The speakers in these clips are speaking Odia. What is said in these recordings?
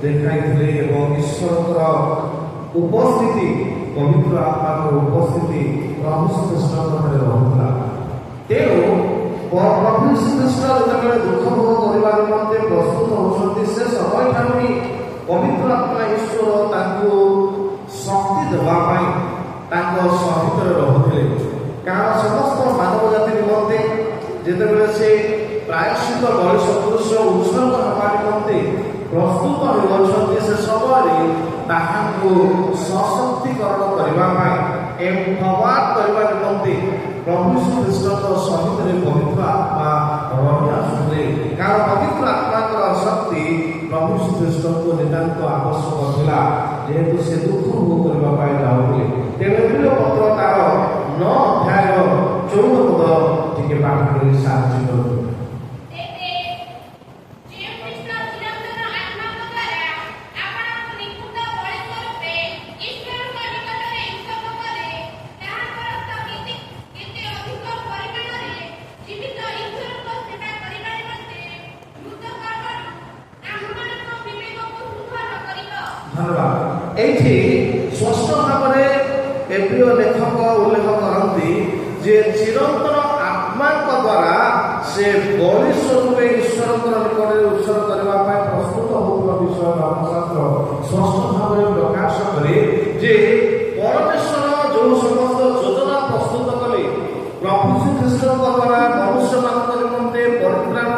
देखाई ईश्वर उपस्थिति पवित्र आत्मा उपस्थिति प्रभु श्रीकृष्ण रहा तेणु प्रभु श्रीकृष्ण जो दुख भोग करने निमंते प्रस्तुत होती से समय ठार ही पवित्र आत्मा ईश्वर शक्ति देवाई सहित रुले कारण समस्त मानव जाति निमंते जिते से प्रायश्चित बलि सदृश उत्सर्ग होगा निमंते प्रस्तुत होती से समय सशक्तिकरण करने एम्पावर करने निमंते प्रभु श्रीकृष्ण सहित पवित्र आत्मा रही आसुले कारण पवित्र आत्मा शक्ति प्रभु श्रीकृष्ण को नितांत आवश्यक था जेहेतु से दुख भोग करने जाऊे तेणु पत्र तार 9 अध्याय 14 पद टी पाठ कर साहाଯ୍य करूँ। एठी स्पष्ट भाव में एप्रिय लेखक उल्लेख करती जे चिरंतन आत्मा द्वारा से बलि स्वरूप ईश्वर निकट उत्सर्ग करने प्रस्तुत होता विषय धर्मशास्त्र स्पष्ट भाव में प्रकाश करे जे परमेश्वर जो समस्त योजना प्रस्तुत कले प्रभु श्रीकृष्ण द्वारा मनुष्य मान निमंते परित्राण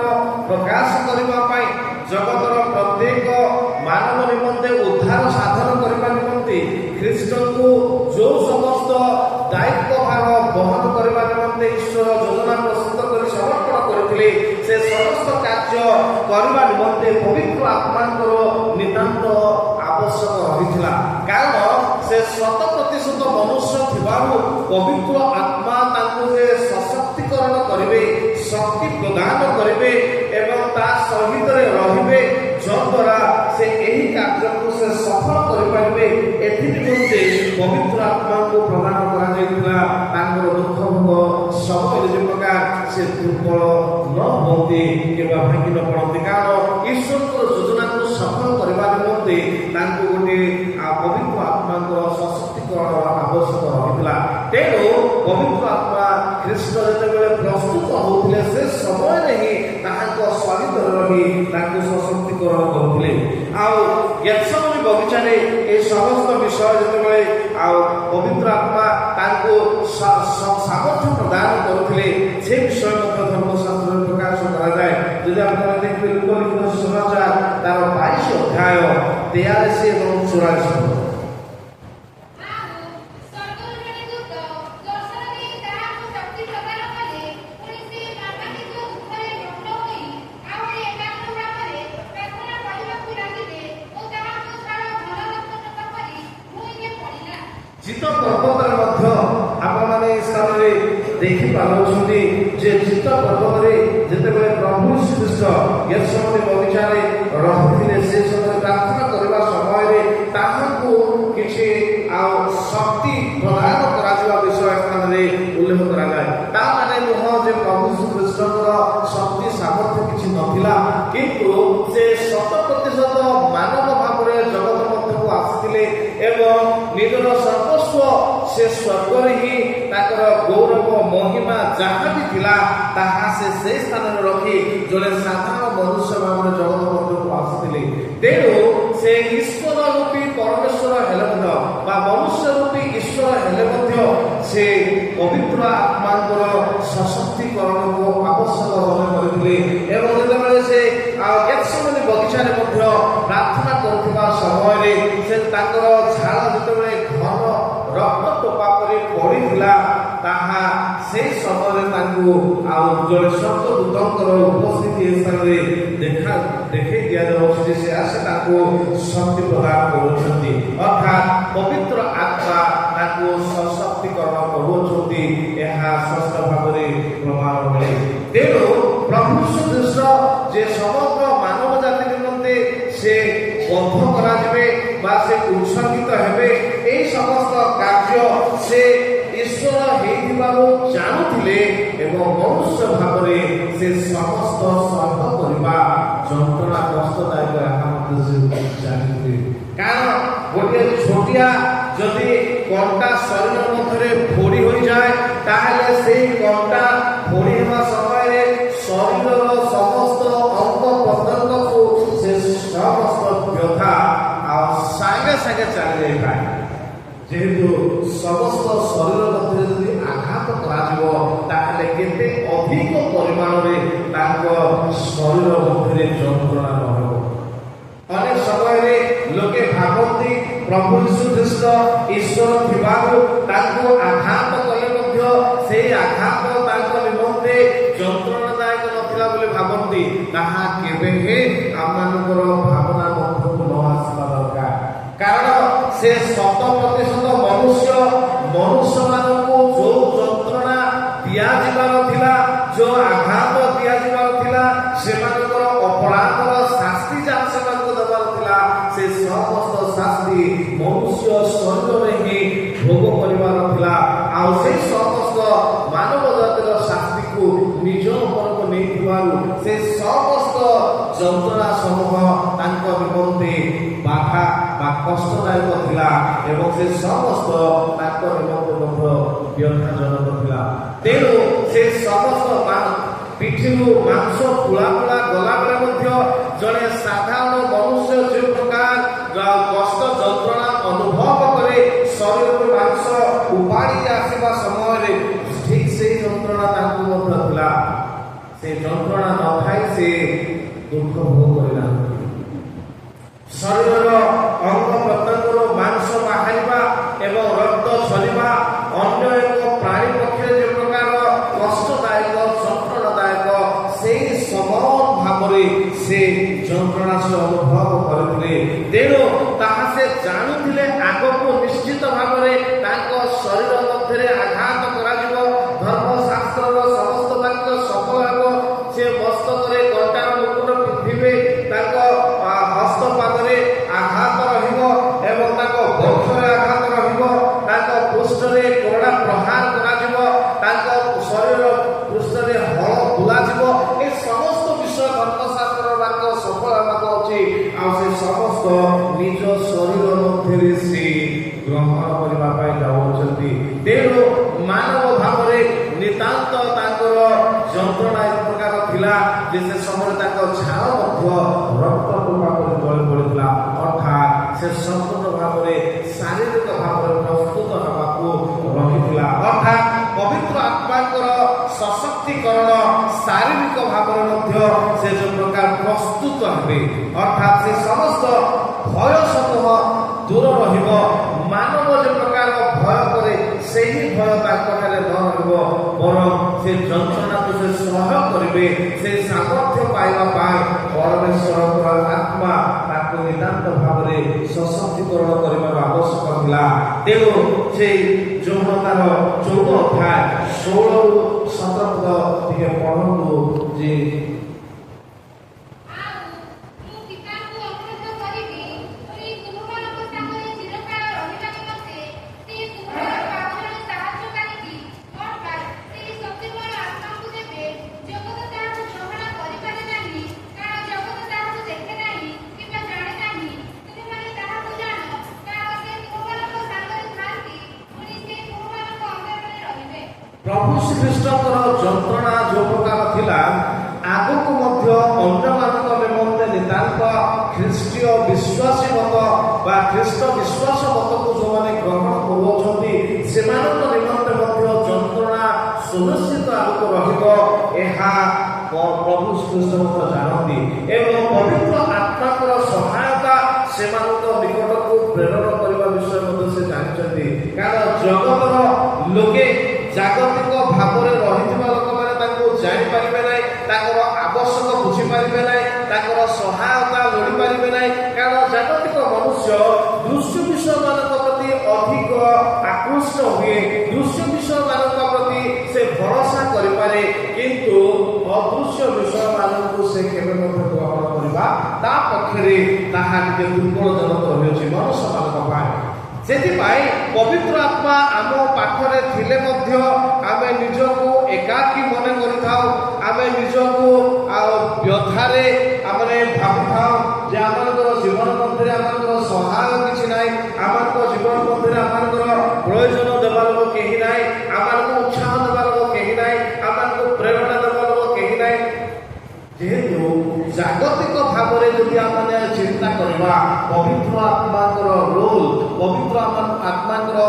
प्रकाश करने जगतर प्रत्येक मानव निमंते उद्धार साधन करने निमंते ख्रीष्ट को जो समस्त दायित्व भार बहन करने निमंते ईश्वर योजना प्रस्तुत कर समर्पण करते से समस्त कार्य करने निमंते पवित्र आत्मा नितांत आवश्यक रही कारण से 100% मनुष्य थिबारु पवित्र आत्मा सशक्तिकरण करेंगे शक्ति प्रदान करेंगे एवं ता सहित रहिबे जद्वारा से यही कार्य को से सफल करेंगे एथिनिमंते पवित्र आत्मा को प्रदान करा दुख भोग समय जो प्रकार से दुर्बल न होते कि भांगी न पड़ते कारण ईश्वर योजना को सफल करने निमंते गोटे पवित्र आत्मा सशक्तिकरण आवश्यक रही तेणु पवित्र आत्मा ख्रीष्ट जो प्रस्तुत होते से समय ही स्वागत रही सशक्तिकरण करते गेत्सेमनी बगीचा समस्त विषय जो पवित्र आत्मा सामर्थ्य प्रदान करते से विषय धर्मशास्त्र प्रकाश कराए जदि आप देखिए लोकलिखित समाचार तार 22 अध्याय 43 और 44 चित्त पर्वत देखी पारे जे चित्त पर्वत जिते प्रभु श्रीकृष्ण गेत्सेमनी बगीचा रही से समय प्रार्थना करने समय किसी शक्ति प्रदान करा विषय स्थान उल्लेख कराए ताने नुह जे प्रभु श्रीकृष्ण शक्ति सामर्थ्य किसी नथिला किंतु से 100% मानव भाव में जगत मध्य को आसीथिले एवं निजर सर्वस्व से स्वर्ग ही गौरव महिमा जहाँ भी थिला ताहा से स्थान रखी जड़े साधारण मनुष्य भाव में जगत मध्य को आसीथिले तेणु से ईश्वर रूपी परमेश्वर हेले मनुष्य रूपी ईश्वर हेले से पवित्र आत्मा सशक्तिकरण को आवश्यक करते से गेत्सेमनी बगीचा प्रार्थना करथिबा समय से झाड़ जो घन रक्त टोपा पर पड़ा ताहा से समय जड़े स्वर्गदूतर उपस्थिति स्थान देखी दि जाऊँगी से आसे शक्ति प्रदान करुँच अर्थात पवित्र आत्मा सशक्तिकरण करुँच स्पष्ट भाव में प्रमाण मिले तेणु प्रभु श्रीकृष्ण जे समग्र मानव जाति निमंते से बद्ध कराजिबे बा से उत्सर्गित हेबे ए समस्त कार्य से ईश्वर हेइथिबारु जानुथिले एवं मनुष्य भाव में से समस्त सहन करबा जंत्रणा कष्टदायक ଛୋଟିଆ ଯଦି କଣ୍ଟା ଶରୀର ମଧ୍ୟରେ ଫୋଡ଼ି ହୋଇଯାଏ ତାହେଲେ ସେଇ କଣ୍ଟା ଫୋଡ଼ି ହେବା ସମୟରେ ଶରୀରର ସମସ୍ତ ଅଙ୍ଗ ପ୍ରତ୍ୟଙ୍ଗକୁ ସେ ସମସ୍ତ ବ୍ୟଥା ଆଉ ସାଙ୍ଗେ ସାଙ୍ଗେ ଚାଲି ଯାଇଥାଏ। ଯେହେତୁ ସମସ୍ତ ଶରୀର ମଧ୍ୟରେ ଯଦି ଆଘାତ କରାଯିବ ତାହେଲେ କେତେ ଅଧିକ ପରିମାଣରେ ତାଙ୍କ ଶରୀର ମଧ୍ୟରେ ଯନ୍ତ୍ରଣା ରହିବ। ଅନେକ ସମୟରେ ଲୋକେ ଭାବନ୍ତି ପ୍ରଭୁ ଯୀଶୁ ଖ୍ରୀଷ୍ଟ ଈଶ୍ୱର ଥିବାରୁ ତାଙ୍କୁ ଆଘାତ କଲେ ମଧ୍ୟ ସେଇ ଆଘାତ ତାଙ୍କ ନିମନ୍ତେ ଯନ୍ତ୍ରଣାଦାୟକ ନଥିଲା ବୋଲି ଭାବନ୍ତି। ତାହା କେବେ ଆମମାନଙ୍କର ଭାବନା ମଧ୍ୟକୁ ନ ଆସିବା ଦରକାର। କାରଣ ସେ 100% ମନୁଷ୍ୟମାନଙ୍କୁ ଯୋଉ ଯନ୍ତ୍ରଣା ଦିଆଯିବାର ଥିଲା, ଯୋଉ ଆଘାତ ଦିଆଯିବାର ଥିଲା, ସେମାନଙ୍କର ଅପରାଧର ଶାସ୍ତି ଯାହା ସେମାନଙ୍କୁ ଦେବାର ଥିଲା, ସେ ସମସ୍ତ ଶାସ୍ତି ମନୁଷ୍ୟ ଶରୀରରେ ହିଁ ଭୋଗ କରିବାର ଥିଲା। ଆଉ ସେ ସମସ୍ତ ମାନବ ଜାତିର ଶାସ୍ତିକୁ ନିଜ ଉପରକୁ ନେଇଥିବାରୁ ସେ ସମସ୍ତ ଯନ୍ତ୍ରଣା ସମୂହ ତାଙ୍କ ନିମନ୍ତେ ବାଧା ବା କଷ୍ଟଦାୟକ ଥିଲା ଏବଂ ସେ ସମସ୍ତ ତାଙ୍କ ନିମନ୍ତେ ମଧ୍ୟ ବ୍ୟଥାଜନକ ଥିଲା। ତେଣୁ ସେ ସମସ୍ତ ପିଠିରୁ ମାଂସ ପୁଳା ପୁଳା ଗଲାବେଳେ ମଧ୍ୟ ଜଣେ ସାଧାରଣ ମନୁଷ୍ୟ ଯେଉଁ ପ୍ରକାର କଷ୍ଟ ଯନ୍ତ୍ରଣା ଅନୁଭବ କରେ ଶରୀରରୁ ମାଂସ ଉପାଡ଼ି ଆସିବା ସମୟରେ ଠିକ ସେଇ ଯନ୍ତ୍ରଣା ତାଙ୍କୁ ମଧ୍ୟ ଥିଲା। ସେ ଯନ୍ତ୍ରଣା ନଥାଇ ସେ ଦୁଃଖ ଭୋଗ କରିନାହାନ୍ତି। ଶରୀରର ଅଙ୍ଗ ପ୍ରତ୍ୟଙ୍ଗରୁ ମାଂସ ବାହାରିବା ଏବଂ ରକ୍ତ ଝରିବା ଅନ୍ୟ ଏକ ପ୍ରାଣୀ ପକ୍ଷରେ ଯେଉଁ ପ୍ରକାର କଷ୍ଟଦାୟକ ଯନ୍ତ୍ରଣାଦାୟକ ସେଇ ସମାନ ଭାବରେ ସେ ଯନ୍ତ୍ରଣା ସେ ଅନୁଭବ କରିଥିଲେ। ତେଣୁ ତାହା ସେ ଜାଣୁଥିଲେ ଆଗକୁ ନିଶ୍ଚିତ ଭାବରେ ତାଙ୍କ ଶରୀର ମଧ୍ୟରେ ଆଘାତ କରାଯିବ, ଧର୍ମଶାସ୍ତ୍ରର ସମସ୍ତ ବାକ୍ୟ ସଫଳ ହେବ। ସେ ମସ୍ତକରେ କଣ୍ଟାର ମୁକୁଟ ପିନ୍ଧିବେ, ତାଙ୍କ ହସ୍ତପାଦରେ ଆଘାତ ରହିବ ଏବଂ ତାଙ୍କ ବକ୍ଷରେ ଆଘାତ ରହିବ, ତାଙ୍କ ପୃଷ୍ଠରେ କୋରଡ଼ା ପ୍ରହାର କରାଯିବ, ତାଙ୍କ ଶରୀର ପୃଷ୍ଠରେ ହଳ ବୁଲାଯିବ। ଏ ସମସ୍ତ ବିଷୟ ଧର୍ମଶାସ୍ତ୍ରର ବାକ୍ୟ ସଫଳ ହେବାକୁ ଅଛି। ଆଉ ସେ ସମସ୍ତ ନିଜ ଶରୀର ମଧ୍ୟରେ ସେ ଗ୍ରହଣ କରିବା ପାଇଁ ଯାଉଛନ୍ତି। ତେଣୁ ମାନବ ଭାବରେ ନିତାନ୍ତ ତାଙ୍କର ଯନ୍ତ୍ରଣା ଏକ ପ୍ରକାର ଥିଲା ଯେ ସେ ସମୟରେ ତାଙ୍କ ଝାଳ ମଧ୍ୟ ରକ୍ତ ଟୋପା ପରି ତଳେ ପଡ଼ିଥିଲା। ଅର୍ଥାତ୍ ସେ ସମ୍ପୂର୍ଣ୍ଣ ଭାବରେ ଶାରୀରିକ ଭାବରେ ପ୍ରସ୍ତୁତ ହେବାକୁ ରହିଥିଲା। ଅର୍ଥାତ୍ ପବିତ୍ର ଆତ୍ମାଙ୍କର ସଶକ୍ତିକରଣ ଶାରୀରିକ ଭାବରେ ମଧ୍ୟ ସେ ଯେଉଁ ପ୍ରକାର ପ୍ରସ୍ତୁତ ହେବେ, ଅର୍ଥାତ୍ ସେ ସମସ୍ତ ଭୟ ସମୂହ ଦୂର ରହିବ। ମାନବ ଯେ ପ୍ରକାର ଭୟ କରେ ସେହି ଭୟ ତାଙ୍କଠାରେ ନ ରହିବ, ବରଂ ସେ ଯନ୍ତ୍ରଣାକୁ ସେ ସହ୍ୟ କରିବେ। ସେ ସାମର୍ଥ୍ୟ ପାଇବା ପାଇଁ ପରମେଶ୍ୱରଙ୍କର ଆତ୍ମା ତାକୁ ନିତାନ୍ତ ଭାବରେ ସଶକ୍ତିକରଣ କରିବାର ଆବଶ୍ୟକ ଥିଲା। ତେଣୁ ସେ ଯୌନତାର 14 ଅଧ୍ୟାୟ 16ରୁ 17 ଟିକେ ପଢ଼ନ୍ତୁ ଯେ ପ୍ରଭୁ ଶ୍ରୀଖ୍ରୀଷ୍ଟଙ୍କର ଯନ୍ତ୍ରଣା ଯେଉଁ ପ୍ରକାର ଥିଲା, ଆଗକୁ ମଧ୍ୟ ଅନ୍ୟମାନଙ୍କ ନିମନ୍ତେ ନିତାନ୍ତ ଖ୍ରୀଷ୍ଟୀୟ ବିଶ୍ୱାସୀ ମତ ବା ଖ୍ରୀଷ୍ଟ ବିଶ୍ୱାସ ମତକୁ ଯେଉଁମାନେ ଗ୍ରହଣ କରୁଅଛନ୍ତି ସେମାନଙ୍କ ନିମନ୍ତେ ମଧ୍ୟ ଯନ୍ତ୍ରଣା ସୁନିଶ୍ଚିତ ଆଗକୁ ରହିବ। ଏହା ପ୍ରଭୁ ଶ୍ରୀଖ୍ରୀଷ୍ଟ ମଧ୍ୟ ଜାଣନ୍ତି ଏବଂ ପବିତ୍ର ଆତ୍ମାଙ୍କର ସହାୟତା ସେମାନଙ୍କ ନିକଟକୁ ପ୍ରେରଣ କରିବା ବିଷୟ ମଧ୍ୟ ସେ ଜାଣିଛନ୍ତି। କାରଣ ଜଗତର ଲୋକେ ଜାଗତିକ ଭାବରେ ରହିଥିବା ଲୋକମାନେ ତାଙ୍କୁ ଜାଣିପାରିବେ ନାହିଁ, ତାଙ୍କର ଆବଶ୍ୟକ ବୁଝିପାରିବେ ନାହିଁ, ତାଙ୍କର ସହାୟତା ଲୋଡ଼ିପାରିବେ ନାହିଁ। କାରଣ ଜାଗତିକ ମନୁଷ୍ୟ ଦୃଶ୍ୟ ବିଷୟମାନଙ୍କ ପ୍ରତି ଅଧିକ ଆକୃଷ୍ଟ ହୁଏ, ଦୃଶ୍ୟ ବିଷୟମାନଙ୍କ ପ୍ରତି ସେ ଭରସା କରିପାରେ, କିନ୍ତୁ ଅଦୃଶ୍ୟ ବିଷୟମାନଙ୍କୁ ସେ କେବେ ମଧ୍ୟ ଗ୍ରହଣ କରିବା ତା ପକ୍ଷରେ ତାହା ଟିକେ ଦୁର୍ବଳଜନକ ରହିଅଛି ମନୁଷ୍ୟମାନଙ୍କ ପାଇଁ। ସେଥିପାଇଁ ପବିତ୍ର ଆତ୍ମା ଆମ ପାଖରେ ଥିଲେ ମଧ୍ୟ ଆମେ ନିଜକୁ ଏକାକୀ ମନେ କରିଥାଉ, ଆମେ ନିଜକୁ ବ୍ୟଥାରେ ଆମେ ଭାବିଥାଉ ଯେ ଆମମାନଙ୍କର ଜୀବନ ମଧ୍ୟରେ ଆମମାନଙ୍କର ସହାୟ କିଛି ନାହିଁ, ଆମମାନଙ୍କ ଜୀବନ ପବିତ୍ର ଆତ୍ମାଙ୍କର ରୋଲ, ପବିତ୍ର ଆତ୍ମାଙ୍କର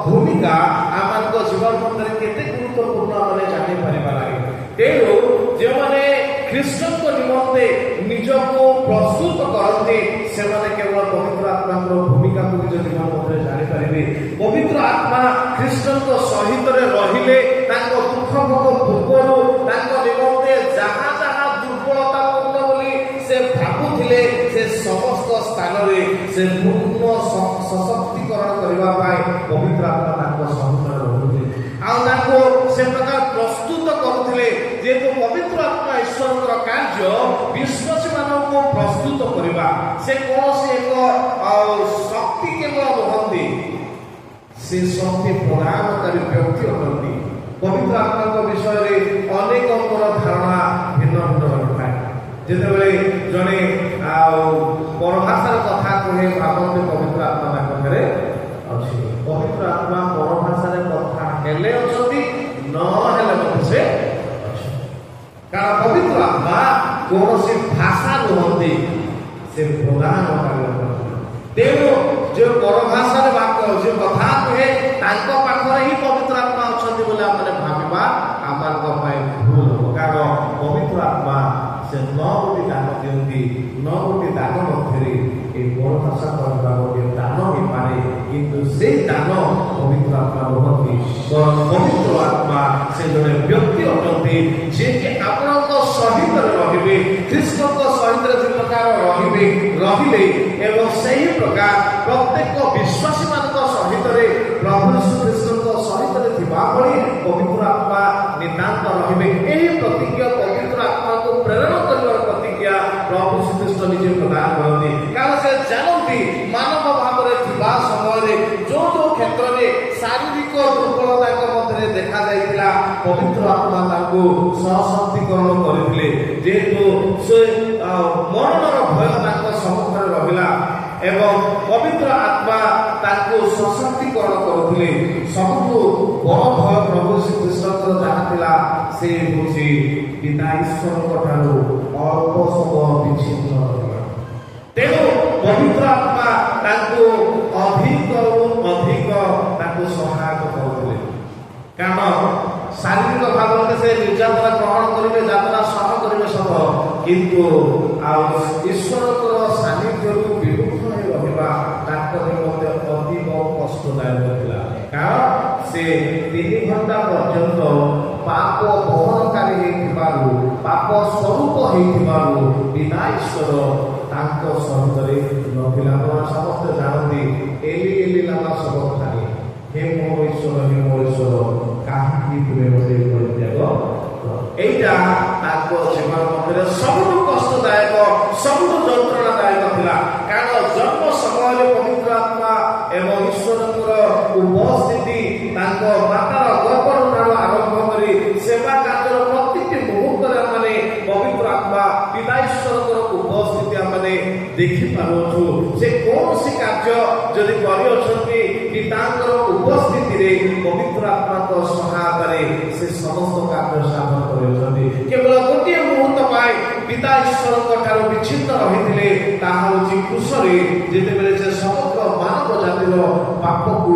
ଭୂମିକା ଆମମାନଙ୍କ ଜୀବନ ମଧ୍ୟରେ କେତେ ଗୁରୁତ୍ୱପୂର୍ଣ୍ଣ ଆମେ ଜାଣିପାରିବା ନାହିଁ। ତେଣୁ ଯେଉଁମାନେ ଖ୍ରୀଷ୍ଟଙ୍କ ନିମନ୍ତେ ନିଜକୁ ପ୍ରସ୍ତୁତ କରନ୍ତି ସେମାନେ କେବଳ ପବିତ୍ର ଆତ୍ମାଙ୍କର ଭୂମିକାକୁ ନିଜ ଜୀବନ ମଧ୍ୟରେ ଜାଣିପାରିବେ। ପବିତ୍ର ଆତ୍ମା ଖ୍ରୀଷ୍ଟଙ୍କ ସହିତ ରହିଲେ ତାଙ୍କ ଦୁଃଖ ଭୋଗ ପୂର୍ବରୁ ତାଙ୍କ ନିମନ୍ତେ ଯାହା ଯାହା ଦୁର୍ବଳତାପୂର୍ଣ୍ଣ ବୋଲି ସେ ଭାବୁଥିଲେ ସେ ସମସ୍ତ ସ୍ଥାନରେ ସେ ପୂର୍ଣ୍ଣ ସଶକ୍ତିକରଣ କରିବା ପାଇଁ ପବିତ୍ର ଆତ୍ମା ତାଙ୍କ ସହିତ ରହୁଥିଲେ ଆଉ ତାଙ୍କୁ ସେ ପ୍ରକାର ପ୍ରସ୍ତୁତ କରୁଥିଲେ। ଯେହେତୁ ପବିତ୍ର ଆତ୍ମା ଈଶ୍ୱରଙ୍କର କାର୍ଯ୍ୟ ବିଶ୍ୱାସୀମାନଙ୍କୁ ପ୍ରସ୍ତୁତ କରିବା, ସେ କୌଣସି ଏକ ଶକ୍ତି କେବଳ ନୁହନ୍ତି, ସେ ଶକ୍ତି ପ୍ରଦାନକାରୀ ବ୍ୟକ୍ତି ଅଟନ୍ତି। ପବିତ୍ର ଆତ୍ମାଙ୍କ ବିଷୟରେ ଅନେକଙ୍କର ଧାରଣା ଭିନ୍ନ ଭିନ୍ନ ରହିଥାଏ। ଯେତେବେଳେ ଜଣେ ପରଭାଷାର କଥା କହେ ଭାବନ୍ତି ପବିତ୍ର ଆତ୍ମା ତାଙ୍କ ପାଖରେ ଅଛି। ପବିତ୍ର ଆତ୍ମା ପରଭାଷାରେ କଥା ହେଲେ ଅଛନ୍ତି, ନହେଲେ ମଧ୍ୟ ସେ ଅଛି। କାରଣ ପବିତ୍ର ଆତ୍ମା କୌଣସି ଭାଷା ନୁହନ୍ତି, ସେ ପ୍ରଦାନକାରୀ ଅଟନ୍ତି। ତେଣୁ ଯେଉଁ ପରଭାଷାରେ ବାକ୍ୟ ଯେ କଥା କୁହେ ତାଙ୍କ ପାଖରେ ହିଁ ପବିତ୍ର ଆତ୍ମା ଅଛନ୍ତି ବୋଲି ଆମେ ଭାବିବା ଆମମାନଙ୍କ ପାଇଁ ଭୁଲ ହେବ। କାରଣ ପବିତ୍ର ଆତ୍ମା ସେ 9ଟି ଦାନ ଦିଅନ୍ତି। 9ଟି ଦାନ ମଧ୍ୟରେ এই ପରଭାଷା କହିବା ଗୋଟିଏ ଦାନ ହେଇପାରେ, କିନ୍ତୁ ସେଇ ଦାନ ପବିତ୍ର ଆତ୍ମା ନୁହନ୍ତି। ପବିତ୍ର ଆତ୍ମା ସେ ଜଣେ ବ୍ୟକ୍ତି ଅଟନ୍ତି ଯିଏକି ଆପଣଙ୍କ ସହିତ ରହିବେ, ଖ୍ରୀଷ୍ଟଙ୍କ ସହିତ ଯେ ପ୍ରକାର ରହିଲେ ଏବଂ ସେହି ପ୍ରକାର ପ୍ରତ୍ୟେକ ବିଶ୍ୱାସୀମାନଙ୍କ ସହିତରେ ପ୍ରଭୁ ଯୀଶୁଖ୍ରୀଷ୍ଟଙ୍କ ସହିତ ଥିବା ଭଳି ପବିତ୍ର ଆତ୍ମା ନିତାନ୍ତ ରହିବେ। ଏହି ପ୍ରତିଜ୍ଞା ପବିତ୍ର ଆତ୍ମାକୁ ପ୍ରେରଣ କରିବାର ପ୍ରତିଜ୍ଞା ପ୍ରଭୁ ଯୀଶୁଖ୍ରୀଷ୍ଟ ନିଜେ ପ୍ରଦାନ କରନ୍ତି। କାରଣ ସେ ଜାଣନ୍ତି ମାନବ ଭାବରେ ଥିବା ସମୟରେ ଯୋଉ ଯୋଉ କ୍ଷେତ୍ରରେ ଶାରୀରିକ ଦୁର୍ବଳତାଙ୍କ ମଧ୍ୟରେ ଦେଖାଯାଇଥିଲା ପବିତ୍ର ଆତ୍ମା ତାଙ୍କୁ ସଶକ୍ତିକରଣ କରିଥିଲେ। ଯେହେତୁ ସେ ମରଣର ଭୟ ତାଙ୍କ ସମ୍ମୁଖରେ ରହିଲା ଏବଂ ପବିତ୍ର ଆତ୍ମା ତାଙ୍କୁ ସଶକ୍ତିକରଣ କରୁଥିଲେ। ସବୁଠୁ ବଡ଼ ଭୟ ପ୍ରଭୁ ଶ୍ରୀକୃଷ୍ଣଙ୍କର ଯାହା ଥିଲା ସେ ହେଉଛି ପିତା ଈଶ୍ୱରଙ୍କ ଠାରୁ ଅଳ୍ପ ସମୟ ବିଚ୍ଛିନ୍ନ ରହିବା। ତେଣୁ ପବିତ୍ର ଆତ୍ମା ତାଙ୍କୁ ଅଧିକରୁ ଅଧିକ ତାଙ୍କୁ ସହାୟକ କରୁଥିଲେ। କାରଣ ଶାରୀରିକ ଭାବରେ ସେ ନିର୍ଯାତନା ଗ୍ରହଣ କରିବେ, ଯାତନା ସହ କରିବେ ସହ, କିନ୍ତୁ ଆଉ ଈଶ୍ୱରଙ୍କର ସାନ୍ନିଧ୍ୟରୁ ବିମୁଖ ହୋଇ ରହିବା ତାଙ୍କ ନିମନ୍ତେ ଅଧିକ କଷ୍ଟଦାୟକ ଥିଲା। କାରଣ ସେ 3 ଘଣ୍ଟା ପର୍ଯ୍ୟନ୍ତ ପାପ ବହନକାରୀ ହେଇଥିବାରୁ, ପାପ ସ୍ୱରୂପ ହେଇଥିବାରୁ ପିତା ଈଶ୍ୱର ତାଙ୍କ ସହିତରେ ନଥିଲା। ଆପଣ ସମସ୍ତେ ଜାଣନ୍ତି ଏଲି ଏଲି ଲାମା ସବକ୍ତାନି, ହେ ମୋ ଈଶ୍ୱର କାହିଁକି ତୁମେ ମୋତେ ପରିତ୍ୟାଗ। এইটা তাଙ୍କ ଜୀବନ ମଧ୍ୟରେ ସବୁଠୁ କଷ୍ଟଦାୟକ, ସବୁଠୁ ଯନ୍ତ୍ରଣାଦାୟକ ଥିଲା। କାରଣ ଜନ୍ମ ସମୟରେ ପବିତ୍ର ଆତ୍ମା ଏବଂ ଈଶ୍ୱରଙ୍କର ଉପସ୍ଥିତି ତାଙ୍କ ମାତାର ଗର୍ଭଠାରୁ ଆରମ୍ଭ କରି ସେବା କାର୍ଯ୍ୟର ପ୍ରତିଟି ମୁହୂର୍ତ୍ତରେ ଆମେ ପବିତ୍ର ଆତ୍ମା ପିତା ଈଶ୍ୱରଙ୍କର ଉପସ୍ଥିତି ଆମେ ଦେଖିପାରୁଛୁ। ସେ କୌଣସି କାର୍ଯ୍ୟ ଯଦି କରିଅଛନ୍ତି ପିତାଙ୍କର ଉପସ୍ଥିତିରେ ପବିତ୍ର ଆତ୍ମାଙ୍କ ସହାୟତାରେ ସେ ସମସ୍ତ କାର୍ଯ୍ୟ ସାଧନ କରିଛନ୍ତି। କେବଳ ଗୋଟିଏ ମୁହୂର୍ତ୍ତ ପାଇଁ ପିତା ଈଶ୍ୱରଙ୍କ ଠାରୁ ବିଚ୍ଛିନ୍ନ ରହିଥିଲେ, ତାହା ହେଉଛି କୃଷରେ ଯେତେବେଳେ ସେ ସମଗ୍ର ମାନବ ଜାତିର ପାପକୁ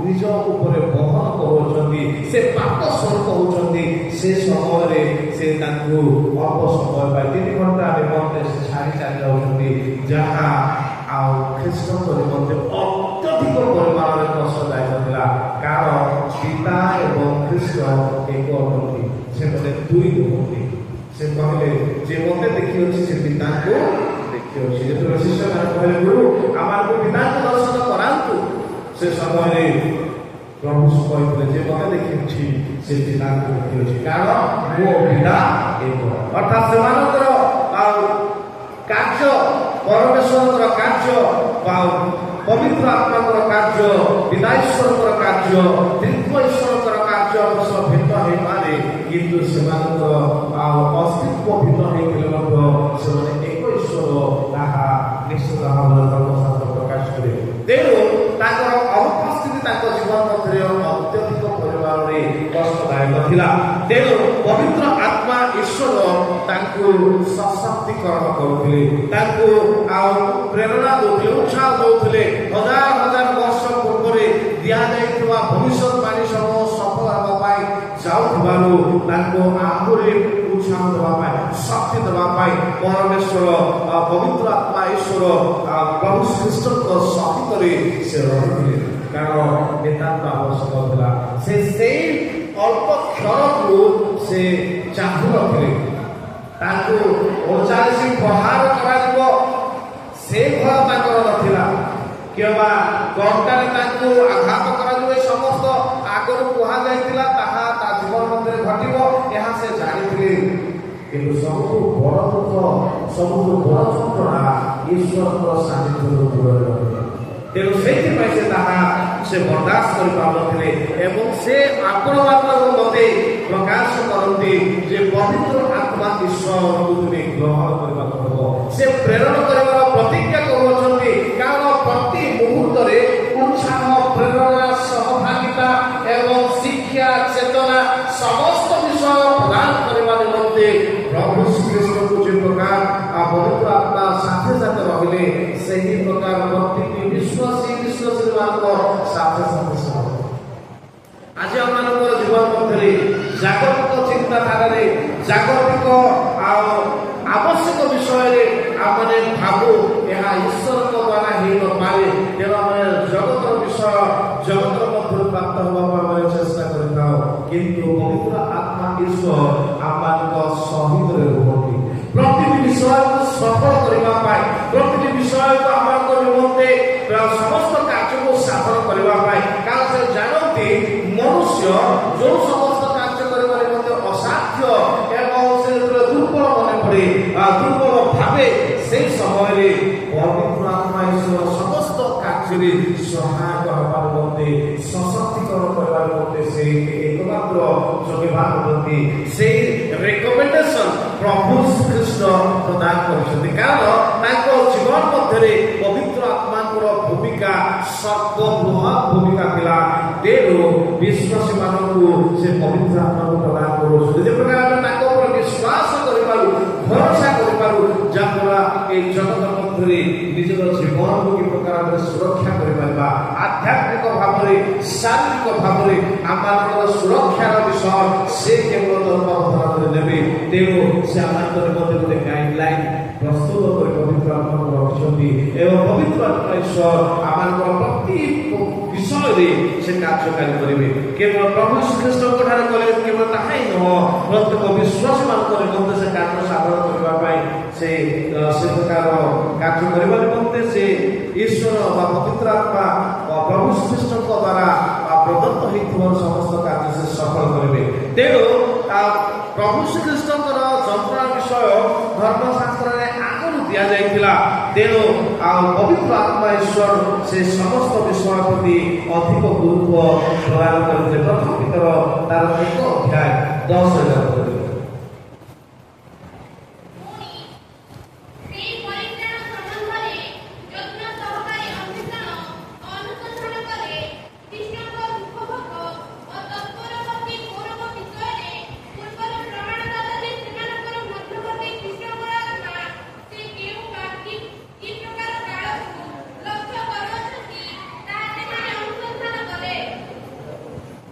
ନିଜ ଉପରେ ବହନ କରୁଛନ୍ତି, ସେ ପାପ ସ୍ୱରୂପ ହେଉଛନ୍ତି। ସେ ସମୟରେ ସେ ତାଙ୍କୁ ଅଳ୍ପ ସମୟ ପାଇଁ 3 ଘଣ୍ଟା ନିମନ୍ତେ ସେ ଛାଡ଼ି ଚାଲି ଯାଉଛନ୍ତି, ଯାହା ଆଉ ଖ୍ରୀଷ୍ଟଙ୍କ ନିମନ୍ତେ ଅତ୍ୟଧିକ ପରିମାଣରେ କଷ୍ଟଦାୟକ ଥିଲା। କାରଣ ପିତା ଏବଂ ଖ୍ରୀଷ୍ଟ ଏକ ଅଟନ୍ତି, ସେମାନେ 2 ନୁହନ୍ତି। ସେ କହିଲେ ଯେ ମୋତେ ଦେଖିଅଛି ସେ ପିତାଙ୍କୁ ଦେଖିଅଛି। ଯେତେବେଳେ ଶିଷ୍ୟମାନେ କହିଲେ ଗୁରୁ ଆମକୁ ପିତାଙ୍କୁ ଦର୍ଶନ କରାନ୍ତୁ, ସେ ସମୟରେ ପ୍ରଭୁ କହିଥିଲେ ଯେ ମୋତେ ଦେଖିଅଛି ସେ ପିତାଙ୍କୁ ଦେଖିଅଛି, କାରଣ ମୋ ପିତା ଏକ। ଅର୍ଥାତ୍ ସେମାନଙ୍କର କାର୍ଯ୍ୟ, ପରମେଶ୍ୱରଙ୍କର କାର୍ଯ୍ୟ, ପବିତ୍ର ଆତ୍ମାଙ୍କର କାର୍ଯ୍ୟ, ପିତା ଈଶ୍ୱରଙ୍କର କାର୍ଯ୍ୟ, ତ୍ରିତ୍ବ ଈଶ୍ୱରଙ୍କର କାର୍ଯ୍ୟ ଅବଶ୍ୟ ଭିନ୍ନ ହେଇପାରେ, କିନ୍ତୁ ସେମାନଙ୍କର ଅସ୍ତିତ୍ୱ ଭିନ୍ନ ହେଇଥିଲେ ମଧ୍ୟ ସେମାନେ ଏକ ଈଶ୍ୱର, ତାହା ନିଶ୍ଚିତ ଭାବରେ ଧର୍ମଶାସ୍ତ୍ର ପ୍ରକାଶ କରେ। ତେଣୁ ତାଙ୍କର ଅନୁପସ୍ଥିତି ତାଙ୍କ ଜୀବନ ମଧ୍ୟରେ ଅତ୍ୟଧିକ ପରିମାଣରେ ସମୟରେ କଷ୍ଟଦାୟକ ଥିଲା। ତେଣୁ ପବିତ୍ର ଆତ୍ମା ଈଶ୍ୱର ତାଙ୍କୁ ସଶକ୍ତିକରଣ କରୁଥିଲେ, ତାଙ୍କୁ ଆଉ ପ୍ରେରଣା ଦେଉଥିଲେ, ଉତ୍ସାହ ଦେଉଥିଲେ। ହଜାର ହଜାର ବର୍ଷ ପୂର୍ବରେ ଦିଆଯାଇଥିବା ଭବିଷ୍ୟତବାଣୀ ସବୁ ସଫଳ ହେବା ପାଇଁ ଯାଉଥିବାରୁ ତାଙ୍କୁ ଆହୁରି ଉତ୍ସାହ ଦେବା ପାଇଁ, ଶକ୍ତି ଦେବା ପାଇଁ ପରମେଶ୍ୱର ପବିତ୍ର ଆତ୍ମା ଈଶ୍ୱର ପ୍ରଭୁ ଶ୍ରୀଷ୍ଟଙ୍କ ସହିତରେ ସେ ରହିଥିଲେ। କାରଣ ନିତାନ୍ତ ଆବଶ୍ୟକ ଥିଲା। ସେ ସେଇ ଅଳ୍ପ କ୍ଷଣକୁ ସେ ଚାହୁଁନଥିଲେ। ତାଙ୍କୁ 39 ପ୍ରହାର କରାଯିବ ସେ ଭୟ ତାଙ୍କର ନଥିଲା, କିମ୍ବା କଣ୍ଟାରେ ତାଙ୍କୁ ଆଘାତ କରାଯିବ, ଏ ସମସ୍ତ ଆଗରୁ କୁହାଯାଇଥିଲା, ତାହା ତା ଜୀବନ ମଧ୍ୟରେ ଘଟିବ, ଏହା ସେ ଜାଣିଥିଲେ। କିନ୍ତୁ ସବୁଠୁ ବଡ଼ ଦୁଃଖ, ସବୁଠୁ ବଡ଼ ଯନ୍ତ୍ରଣା ଈଶ୍ୱରଙ୍କର ସାନ୍ନିଧ୍ୟରୁ ଦୂରରେ ରହିବ। ତେଣୁ ସେଇଥିପାଇଁ ସେ ତାହା ସେ ବରଦାସ୍ତ କରିପାରୁନଥିଲେ ଏବଂ ସେ ଆପଣମାନଙ୍କ ମତେ ପ୍ରକାଶ କରନ୍ତି ଯେ ପବିତ୍ର ଆତ୍ମା ଈଶ୍ୱରଙ୍କୁ ତୁମେ ଗ୍ରହଣ କରିବାକୁ ହେବ। ସେ ପ୍ରେରଣ କରିବାର ପ୍ରତିଜ୍ଞା କରୁଅଛନ୍ତି, କାରଣ ପ୍ରତି ମୁହୂର୍ତ୍ତରେ ଉତ୍ସାହ, ପ୍ରେରଣା, ସହଭାଗିତା ଏବଂ ଶିକ୍ଷା, ଚେତନା ସମସ୍ତ ବିଷୟ ପ୍ରଦାନ କରିବା ନିମନ୍ତେ ପ୍ରଭୁ ଶ୍ରୀକୃଷ୍ଣଙ୍କୁ ଯେ ପ୍ରକାର ପବିତ୍ର ଆତ୍ମା ସାଥେ ସାଥେ ରହିଲେ, ସେହି ପ୍ରକାର ପ୍ରତିଟି ବିଶ୍ୱାସୀମାନଙ୍କ ସାଥେ ସାଥେ ଆଜି ଆମମାନଙ୍କର ଜୀବନ ମଧ୍ୟରେ ଜାଗତିକ ଚିନ୍ତାଧାରାରେ, ଜାଗତିକ ଆବଶ୍ୟକ ବିଷୟରେ ଆମେ ଭାବୁ ଏହା ଈଶ୍ୱରଙ୍କ ଦ୍ୱାରା ହେଇନପାରେ। ତେଣୁ ଆମେ ଜଗତର ବିଷୟ ଜଗତର ମଧ୍ୟରୁ ପ୍ରାପ୍ତ ହେବା ପାଇଁ ଆମେ ଚେଷ୍ଟା କରିଥାଉ। କିନ୍ତୁ ପବିତ୍ର ଆତ୍ମା ଈଶ୍ୱର ଆମମାନଙ୍କ ସହିତରେ ରୁହନ୍ତି। ପ୍ରତିଟି ବିଷୟକୁ ସଫଳ କରିବା ପାଇଁ, ପ୍ରତିଟି ବିଷୟକୁ ଆମମାନଙ୍କ ନିମନ୍ତେ ସମସ୍ତ କାର୍ଯ୍ୟକୁ ସାଧନ କରିବା ପାଇଁ, କାରଣ ସେ ଜାଣନ୍ତି ମନୁଷ୍ୟ ଯେଉଁ ସମସ୍ତ କାର୍ଯ୍ୟ କରିବା ନିମନ୍ତେ ଅସାଧ୍ୟ ଏବଂ ସେ ଦୁର୍ବଳ ମନେ ପଡ଼େ, ଦୁର୍ବଳ ଭାବେ, ସେହି ସମୟରେ ପବିତ୍ର ଆତ୍ମା ଈଶ୍ୱର ସମସ୍ତ କାର୍ଯ୍ୟରେ ସହାୟକ ହେବା ନିମନ୍ତେ, ସଶକ୍ତିକରଣ କରିବା ନିମନ୍ତେ ସେ ଏକମାତ୍ର ଯୋଗ୍ୟବାନ ହୁଅନ୍ତି। ସେହି ରେକମେଣ୍ଡେସନ ପ୍ରଭୁ ଶ୍ରୀକୃଷ୍ଣ ପ୍ରଦାନ କରିଛନ୍ତି, କାରଣ ତାଙ୍କ ଜୀବନ ମଧ୍ୟରେ ପବିତ୍ର ଆତ୍ମାଙ୍କର ଭୂମିକା ସର୍ବବୃହତ ଭୂମିକା ଥିଲା। ତେଣୁ ବିଶ୍ୱାସୀ ମାନଙ୍କୁ ସେ ପବିତ୍ର ଆତ୍ମାକୁ ପ୍ରଦାନ କରୁଛନ୍ତି। ଯେ ପ୍ରକାର ଆମେ ତାଙ୍କ ଉପରେ ବିଶ୍ୱାସ କରିପାରୁ, ଭରସା କରିପାରୁ, ଯାହାଦ୍ୱାରା এই ଜଗତ ମଧ୍ୟରେ ନିଜର ଜୀବନକୁ କି ପ୍ରକାର ଆମେ ସୁରକ୍ଷା କରିପାରିବା। ଆଧ୍ୟାତ୍ମିକ ଭାବରେ, ଶାରୀରିକ ଭାବରେ ଆମମାନଙ୍କର ସୁରକ୍ଷାର ବିଷୟ ସେ କେବଳ ତତ୍ପରତା କରିଦେବେ। ତେଣୁ ସେ ଆମମାନଙ୍କର ମଧ୍ୟ ଗୋଟେ ଗାଇଡଲାଇନ ପ୍ରସ୍ତୁତ କରି ପବିତ୍ର ଆତ୍ମାକୁ ରଖିଛନ୍ତି ଏବଂ ପବିତ୍ର ଆତ୍ମା ଈଶ୍ୱର ଆମମାନଙ୍କର ପ୍ରତି ବିଷୟରେ ସେ କାର୍ଯ୍ୟକାରୀ କରିବେ। କେବଳ ପ୍ରଭୁ ଶ୍ରୀକୃଷ୍ଣଙ୍କ ଠାରେ କଲେ କେବଳ ତାହା ହିଁ ନୁହଁ, ପ୍ରତ୍ୟେକ ବିଶ୍ୱାସୀ ମାନଙ୍କ ନିମନ୍ତେ ସେ କାର୍ଯ୍ୟ ସାଧନ କରିବା ପାଇଁ ସେ ପ୍ରକାର କାର୍ଯ୍ୟ କରିବା ନିମନ୍ତେ ସେ ଈଶ୍ୱର ବା ପବିତ୍ର ଆତ୍ମା ପ୍ରଭୁ ଶ୍ରୀକୃଷ୍ଣଙ୍କ ଦ୍ୱାରା ପ୍ରଦତ୍ତ ହେଇଥିବାର ସମସ୍ତ କାର୍ଯ୍ୟ ସେ ସଫଳ କରିବେ। ତେଣୁ ପ୍ରଭୁ ଶ୍ରୀକୃଷ୍ଣଙ୍କର ଯନ୍ତ୍ରଣା ବିଷୟ ଧର୍ମଶାସ୍ତ୍ରରେ ଆଗରୁ ଦିଆଯାଇଥିଲା। ତେଣୁ ପବିତ୍ର ଆତ୍ମା ଈଶ୍ୱର ସେ ସମସ୍ତ ବିଷୟ ପ୍ରତି ଅଧିକ ଗୁରୁତ୍ୱ ପ୍ରଦାନ କରିଥିଲେ। ପ୍ରଥମ ପିତର ତାର 1 ଅଧ୍ୟାୟ 10 କରିବେ।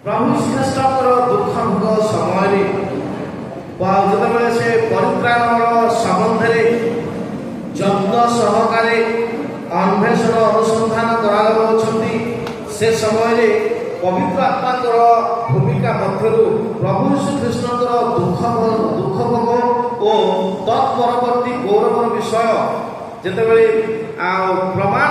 ପ୍ରଭୁ ଶ୍ରୀକୃଷ୍ଣଙ୍କର ଦୁଃଖଙ୍କ ସମୟରେ ଯେତେବେଳେ ସେ ପରିତ୍ରାଣର ସମ୍ବନ୍ଧରେ ଯତ୍ନ ସହକାରେ ଅନ୍ୱେଷଣ ଅନୁସନ୍ଧାନ କରାଯାଉଛନ୍ତି, ସେ ସମୟରେ ପବିତ୍ର ଆତ୍ମାଙ୍କର ଭୂମିକା ମଧ୍ୟରୁ ପ୍ରଭୁ ଶ୍ରୀକୃଷ୍ଣଙ୍କର ଦୁଃଖ ଭୋଗ ଓ ତତ୍ପରବର୍ତ୍ତୀ ଗୌରବର ବିଷୟ ଯେତେବେଳେ ପ୍ରମାଣ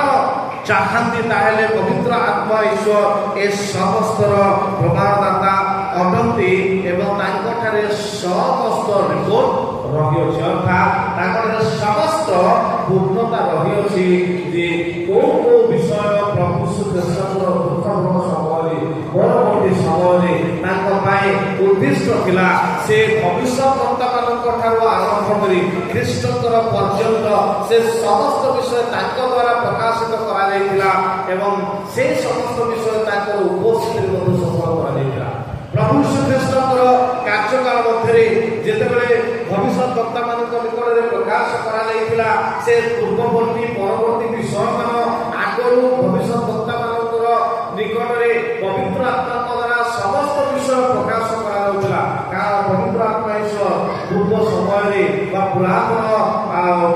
ଚାହାନ୍ତି, ତାହେଲେ ପବିତ୍ର ଆତ୍ମା ଈଶ୍ୱର ଏ ସମସ୍ତର ପ୍ରମାଣଦାତା ଅଟନ୍ତି ଏବଂ ତାଙ୍କଠାରେ ସମସ୍ତ ରିପୋର୍ଟ ରହିଅଛି, ଅର୍ଥାତ୍ ତାଙ୍କଠାରେ ସମସ୍ତ ପୂର୍ଣ୍ଣତା ରହିଅଛି ଯେ କୋଉ କୋଉ ବିଷୟ ପ୍ରଭୁ ଶ୍ରୀକୃଷ୍ଣଙ୍କର ଦୁଃଖ ଭୋଗ ସମୟରେ, ପରବର୍ତ୍ତୀ ସମୟରେ ତାଙ୍କ ପାଇଁ ଉଦ୍ଦିଷ୍ଟ ଥିଲା। ସେ ଭବିଷ୍ୟତକର୍ତ୍ତାମାନଙ୍କ ଠାରୁ ଆରମ୍ଭ କରି ଖ୍ରୀଷ୍ଟଙ୍କର ପର୍ଯ୍ୟନ୍ତ ସେ ସମସ୍ତ ବିଷୟ ତାଙ୍କ ଦ୍ୱାରା ପ୍ରକାଶିତ କରାଯାଇଥିଲା ଏବଂ ସେ ସମସ୍ତ ବିଷୟ ତାଙ୍କର ଉପସ୍ଥିତିରେ ମଧ୍ୟ ସଫଳ କରାଯାଇଥିଲା। ପ୍ରଭୁ ଯେତେବେଳେ ଭବିଷ୍ୟତ ବକ୍ତାମାନଙ୍କ ନିକଟରେ ପ୍ରକାଶ କରାଯାଇଥିଲା ସେ ପୂର୍ବବର୍ତ୍ତୀ ପରବର୍ତ୍ତୀ ବିଷୟମାନ ଆଗରୁ ଭବିଷ୍ୟତ ବକ୍ତାମାନଙ୍କର ନିକଟରେ ପବିତ୍ର ଆତ୍ମାଙ୍କ ଦ୍ୱାରା ସମସ୍ତ ବିଷୟ ପ୍ରକାଶ କରାଯାଉଥିଲା। କାରଣ ପବିତ୍ର ଆତ୍ମା ଈଶ୍ୱର ପୂର୍ବ ସମୟରେ ବା ପୁରାତନ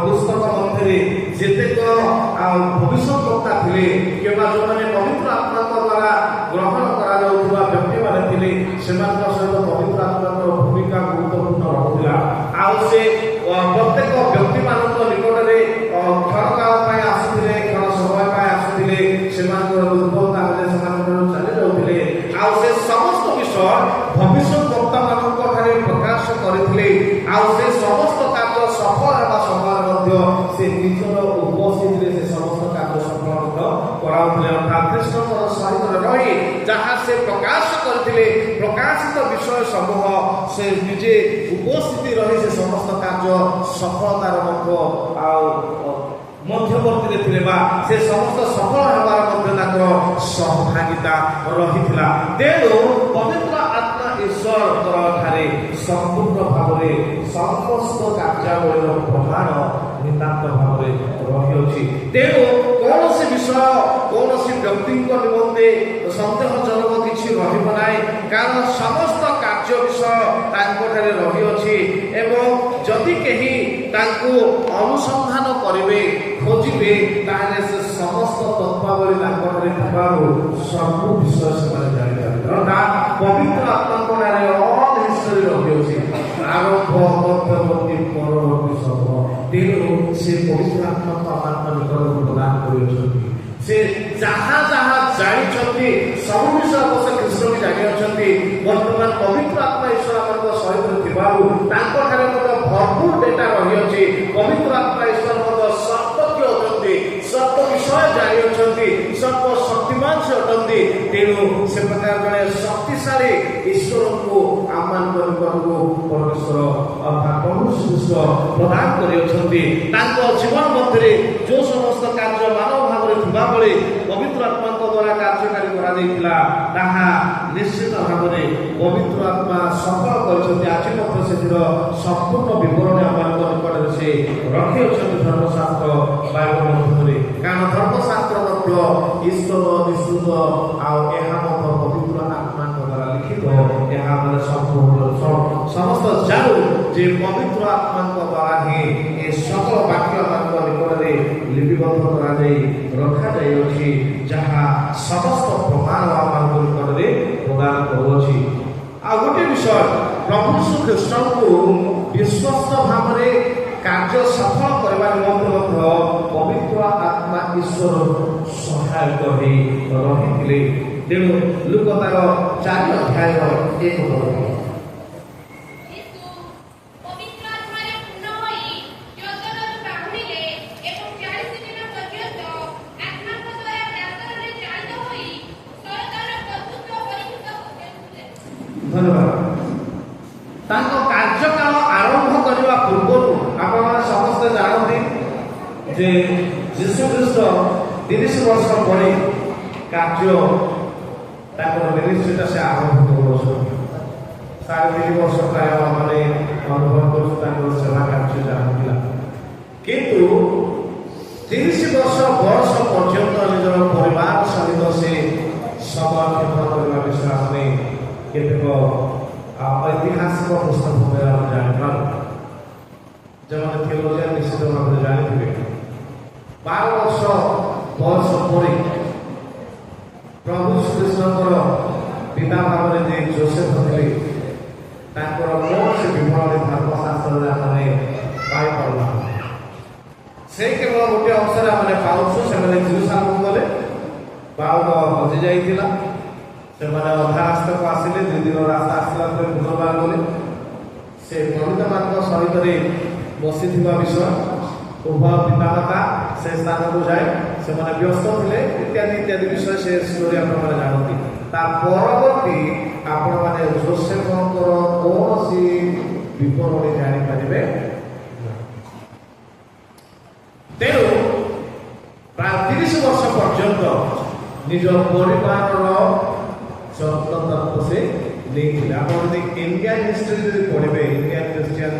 ପୁସ୍ତକ ମଧ୍ୟରେ ଯେତେକ ଭବିଷ୍ୟତ ବକ୍ତା ଥିଲେ କିମ୍ବା ଯେଉଁମାନେ ପବିତ୍ର ଆତ୍ମାଙ୍କ ଦ୍ୱାରା ଗ୍ରହଣ କରାଯାଉଥିବା ବ୍ୟକ୍ତିମାନେ ଥିଲେ ସେମାନଙ୍କ ସହିତ ପବିତ୍ର ଆତ୍ମାଙ୍କର ଭୂମିକା ଗୁରୁତ୍ୱପୂର୍ଣ୍ଣ ରହୁଥିଲା। ଆଉ ସେ ପ୍ରତ୍ୟେକ ବ୍ୟକ୍ତିମାନଙ୍କ ନିକଟରେ କ୍ଷଣକାଳ ପାଇଁ ଆସୁଥିଲେ, କ୍ଷଣ ସମୟ ପାଇଁ ଆସୁଥିଲେ, ସେମାନଙ୍କର ଦୁର୍ବଳତା ହେଲେ ସେମାନଙ୍କର ଚାଲି ଯାଉଥିଲେ। ଆଉ ସେ ସମସ୍ତ ବିଷୟ ଭବିଷ୍ୟତ ବକ୍ତାମାନଙ୍କ ଠାରେ ପ୍ରକାଶ କରିଥିଲେ। ଆଉ ସେ ସମସ୍ତ କାର୍ଯ୍ୟ ସଫଳ ହେବା ସମୟରେ ମଧ୍ୟ ସେ ନିଜର ଉପସ୍ଥିତିରେ ସେ ସମସ୍ତ କାର୍ଯ୍ୟ ସଫଳ ମଧ୍ୟ କରାଉଥିଲେ। ଅର୍ଥାତ୍ ଖ୍ରୀଷ୍ଟଙ୍କର ସହିତ ରହି ଯାହା ସେ ପ୍ରକାଶ କରିଥିଲେ ପ୍ରକାଶିତ ବିଷୟ ସମୂହ ସେ ନିଜେ ଉପସ୍ଥିତି ରହି ସେ ସମସ୍ତ କାର୍ଯ୍ୟ ସଫଳତାର ମଧ୍ୟ ମଧ୍ୟବର୍ତ୍ତୀରେ ଥିଲେ ବା ସେ ସମସ୍ତ ସଫଳ ହେବାର ମଧ୍ୟ ତାଙ୍କର ସହଭାଗିତା ରହିଥିଲା। ତେଣୁ ପବିତ୍ର ଆତ୍ମା ଈଶ୍ୱରଙ୍କର ଠାରେ ସମ୍ପୂର୍ଣ୍ଣ ଭାବରେ ସମସ୍ତ କାର୍ଯ୍ୟାବଳୀର ପ୍ରମାଣ ନିତାନ୍ତ ଭାବରେ ରହିଅଛି। ତେଣୁ କୌଣସି ବିଷୟ କୌଣସି ବ୍ୟକ୍ତିଙ୍କ ନିମନ୍ତେ ସନ୍ଦେହଜନକ କିଛି ରହିବ ନାହିଁ, କାରଣ ସମସ୍ତ କାର୍ଯ୍ୟ ବିଷୟ ତାଙ୍କଠାରେ ରହିଅଛି। ଏବଂ ଯଦି କେହି ତାଙ୍କୁ ଅନୁସନ୍ଧାନ କରିବେ ଖୋଜିବେ ତାହେଲେ ସେ ସମସ୍ତ ତତ୍ତ୍ୱାବଳୀ ତାଙ୍କଠାରେ ଥିବାରୁ ସବୁ ବିଷୟ ସେମାନେ ଜାଣିପାରିବେ। ଅର୍ଥାତ୍ ପବିତ୍ର ଆତ୍ମାଙ୍କ ନାଁରେ ଅଲ୍ ହିଷ୍ଟରୀ ରହିଅଛି, ଆରମ୍ଭ ମଧ୍ୟବର୍ତ୍ତୀ ପରବର୍ତ୍ତୀ ସବୁ। ତେଣୁ ସେ ପବିତ୍ର ଆତ୍ମାକୁ ଆମ ନିକଟକୁ ପ୍ରଦାନ କରିଅଛନ୍ତି। ସେ ଯାହା ଯାହା ଜାଣିଛନ୍ତି ସବୁ ବିଷୟ ଅବଶ୍ୟ ଖ୍ରୀଷ୍ଟ ବି ଜାଣିଅଛନ୍ତି। ବର୍ତ୍ତମାନ ପବିତ୍ର ଆତ୍ମା ଈଶ୍ୱରମାନଙ୍କ ସହିତ ଥିବାରୁ ତାଙ୍କଠାରେ ମଧ୍ୟ ଭରପୁର ଡେଟା ରହିଅଛି। ପବିତ୍ର ଆତ୍ମା ଈଶ୍ୱର ମଧ୍ୟ ସର୍ବଜ୍ଞ ଅଟନ୍ତି, ସର୍ବ ବିଷୟ ଜାଣିଅଛନ୍ତି, ସର୍ବ ଶକ୍ତିମାନ ସେ ଅଟନ୍ତି। ତେଣୁ ସେ ପ୍ରକାର ଜଣେ ଶକ୍ତିଶାଳୀ ଈଶ୍ୱରଙ୍କୁ ଆମମାନଙ୍କ ନିକଟକୁ ପରମେଶ୍ୱର ଅର୍ଥାତ୍ ପ୍ରଭୁ ଶ୍ରୀକୃଷ୍ଣ ପ୍ରଦାନ କରିଅଛନ୍ତି। ତାଙ୍କ ଜୀବନ ମଧ୍ୟରେ ଯେଉଁ ସମସ୍ତ କାର୍ଯ୍ୟ ମାନବ ଭାବରେ ଥିବାବେଳେ ପବିତ୍ର ଆତ୍ମାଙ୍କ ଦ୍ୱାରା କାର୍ଯ୍ୟକାରୀ କରାଯାଇଥିଲା ତାହା ନିଶ୍ଚିତ ଭାବରେ ପବିତ୍ର ଆତ୍ମା ସଫଳ କରିଛନ୍ତି। ଆଜି ମଧ୍ୟ ସେଥିର ସମ୍ପୂର୍ଣ୍ଣ ବିବରଣୀ ଆମମାନଙ୍କ ନିକଟରେ ସେ ରଖିଅଛନ୍ତି ଧର୍ମଶାସ୍ତ୍ର ବାଇବଲ ମଧ୍ୟରେ। କାରଣ ଧର୍ମଶାସ୍ତ୍ର ମଧ୍ୟ ଈଶ୍ୱର ବିଶୁଦ୍ଧ ଆଉ ଏହା ମଧ୍ୟ ପବିତ୍ର ଆତ୍ମାଙ୍କ ଦ୍ୱାରା ଲିଖିତ। ଏହା ମାନେ ସମସ୍ତ ଜାଣୁ ଯେ ପବିତ୍ର ଆତ୍ମାଙ୍କ ଦ୍ୱାରା ହିଁ ଏ সকল ବାକ୍ୟ ମାନଙ୍କ ନିକଟରେ ଲିପିବଦ୍ଧ କରାଯାଇ ରଖାଯାଇଅଛି, ଯାହା ସମସ୍ତ ପ୍ରମାଣ ଆମମାନଙ୍କ ନିକଟରେ ପ୍ରଦାନ କରୁଅଛି। ଆଉ ଗୋଟିଏ ବିଷୟ, ପ୍ରଭୁ ଶ୍ରୀକୃଷ୍ଣଙ୍କୁ ବିଶ୍ୱସ୍ତ ଭାବରେ କାର୍ଯ୍ୟ ସଫଳ କରିବା ନିମନ୍ତେ ମଧ୍ୟ ପବିତ୍ର ଆତ୍ମା ଈଶ୍ୱର ସହାୟକ ହୋଇ ରହିଥିଲେ। ତେଣୁ ଲୁକ ତାର 4 ଅଧ୍ୟାୟର 1 ପଦ ଧନ୍ୟବାଦ। ତାଙ୍କ କାର୍ଯ୍ୟକାଳ ଆରମ୍ଭ କରିବା ପୂର୍ବରୁ ଆପଣମାନେ ସମସ୍ତେ ଜାଣନ୍ତି ଯେ ଯୀଶୁ ଖ୍ରୀଷ୍ଟ 30 ବର୍ଷ ପରେ କାର୍ଯ୍ୟ ତାଙ୍କର ମିନିଷ୍ଟ୍ରିଟା ସେ ଆରମ୍ଭ କରୁଛନ୍ତି। 3.5 ବର୍ଷ ପ୍ରାୟ ମାନେ ଅନୁଭବ କରୁଛୁ ତାଙ୍କର ସେବା କାର୍ଯ୍ୟ ଜାଣୁଥିଲା। କିନ୍ତୁ 30 ବର୍ଷ ବୟସ ପର୍ଯ୍ୟନ୍ତ ନିଜର ପରିବାର ସହିତ ସେ ସମୟ କ୍ଷେପଣ କରିବା ବିଷୟ ଆମେ କେତେକ ଐତିହାସିକ ପୁସ୍ତକରେ ଆମେ ଜାଣିପାରୁ। ଯେଉଁମାନେ ଥିଓଲୋଜିଆନ ନିଶ୍ଚିତ ଭାବରେ ଜାଣିଥିବେ 12 ବର୍ଷ ବୟସ ପରେ ପ୍ରଭୁ ଶ୍ରୀକୃଷ୍ଣଙ୍କର ପିତା ଭାବରେ ଯେ ଯୋସେଫ ଥିଲେ ତାଙ୍କର କୌଣସି ବିବରଣୀ ଧର୍ମଶାସ୍ତ୍ରରେ ଆମେ ପାଇପାରୁନାହୁଁ। ସେ କେବଳ ଗୋଟିଏ ଅବସରରେ ଆମେ ପାଉଛୁ, ସେମାନେ ଜେରୁସାଲେମ ଗଲେ, ବାଳକ ହଜି ଯାଇଥିଲା, ସେମାନେ ଅଧା ରାସ୍ତାକୁ ଆସିଲେ, 2 ଦିନ ରାସ୍ତା ଆସିଲା ପରେ ବୁଧବାର ଗଲେ, ସେ ପଣ୍ଡିତମାନଙ୍କ ସହିତରେ ବସିଥିବା ବିଷୟ ଉଭୟ ପିତାମାତା ସେ ସ୍ଥାନକୁ ଯାଏ, ସେମାନେ ବ୍ୟସ୍ତ ଥିଲେ ଇତ୍ୟାଦି ଇତ୍ୟାଦି ବିଷୟ ସେ ଷ୍ଟୋରି ଆପଣମାନେ ଜାଣନ୍ତି। ତା ପରବର୍ତ୍ତୀ ଆପଣମାନେ ଯୋସେଫଙ୍କର କୌଣସି ବିବରଣୀ ଜାଣିପାରିବେ। ତେଣୁ ପ୍ରାୟ 30 ବର୍ଷ ପର୍ଯ୍ୟନ୍ତ ନିଜ ପରିବାରର ଯତ୍ନକୁ ସେ ନେଇଥିଲେ। ଆପଣ ଯଦି ଇଣ୍ଡିଆନ୍ ହିଷ୍ଟ୍ରି ଯଦି ପଢ଼ିବେ, ଇଣ୍ଡିଆନ୍ ଖ୍ରୀଷ୍ଟିଆନ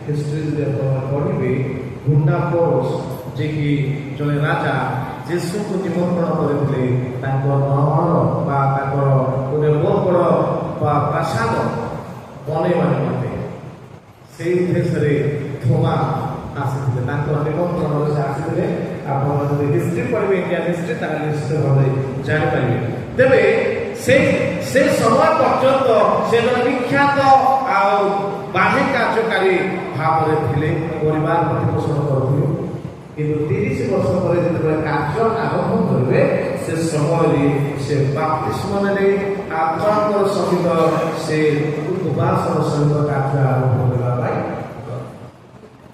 ହିଷ୍ଟ୍ରି ଯଦି ଆପଣ ପଢ଼ିବେ, ଗୁଣ୍ଡାପୋଷ ଯିଏକି ଜଣେ ରାଜା ଯୀଶୁଙ୍କୁ ନିମନ୍ତ୍ରଣ କରିଥିଲେ ତାଙ୍କ ମହଲ ବା ତାଙ୍କର ଗୋଟେ ବହୁତ ବଡ଼ ବା ପ୍ରାସାଦ ବନେଇବା ନିମନ୍ତେ। ସେଇ ଉଦ୍ଦେଶ୍ୟରେ ଥୋମା ଆସିଥିଲେ, ତାଙ୍କର ନିମନ୍ତ୍ରଣରେ ସେ ଆସିଥିଲେ। ଆପଣ ଯଦି ହିଷ୍ଟ୍ରି ପଢ଼ିବେ, ଇଣ୍ଡିଆନ୍ ହିଷ୍ଟ୍ରି, ତାହେଲେ ନିଶ୍ଚିତ ଭାବରେ ଜାଣିପାରିବେ। ତେବେ ସେ ସମୟ ପର୍ଯ୍ୟନ୍ତ ସେ ଜଣେ ବିଖ୍ୟାତ ଆଉ ବାହ୍ୟ କାର୍ଯ୍ୟକାରୀ ଭାବରେ ଥିଲେ, ପରିବାର ପ୍ରତିପୋଷଣ କରୁଥିଲେ। କିନ୍ତୁ 30 ବର୍ଷ ପରେ ଯେତେବେଳେ କାର୍ଯ୍ୟ ଆରମ୍ଭ କରିବେ, ସେ ସମୟରେ ସେ ବାପ୍ତିସ୍ମ ନେଲେ, ଆତ୍ମାଙ୍କର ସହିତ ସେ ଉପବାସର ସହିତ କାର୍ଯ୍ୟ ଆରମ୍ଭ କରିବା ପାଇଁ।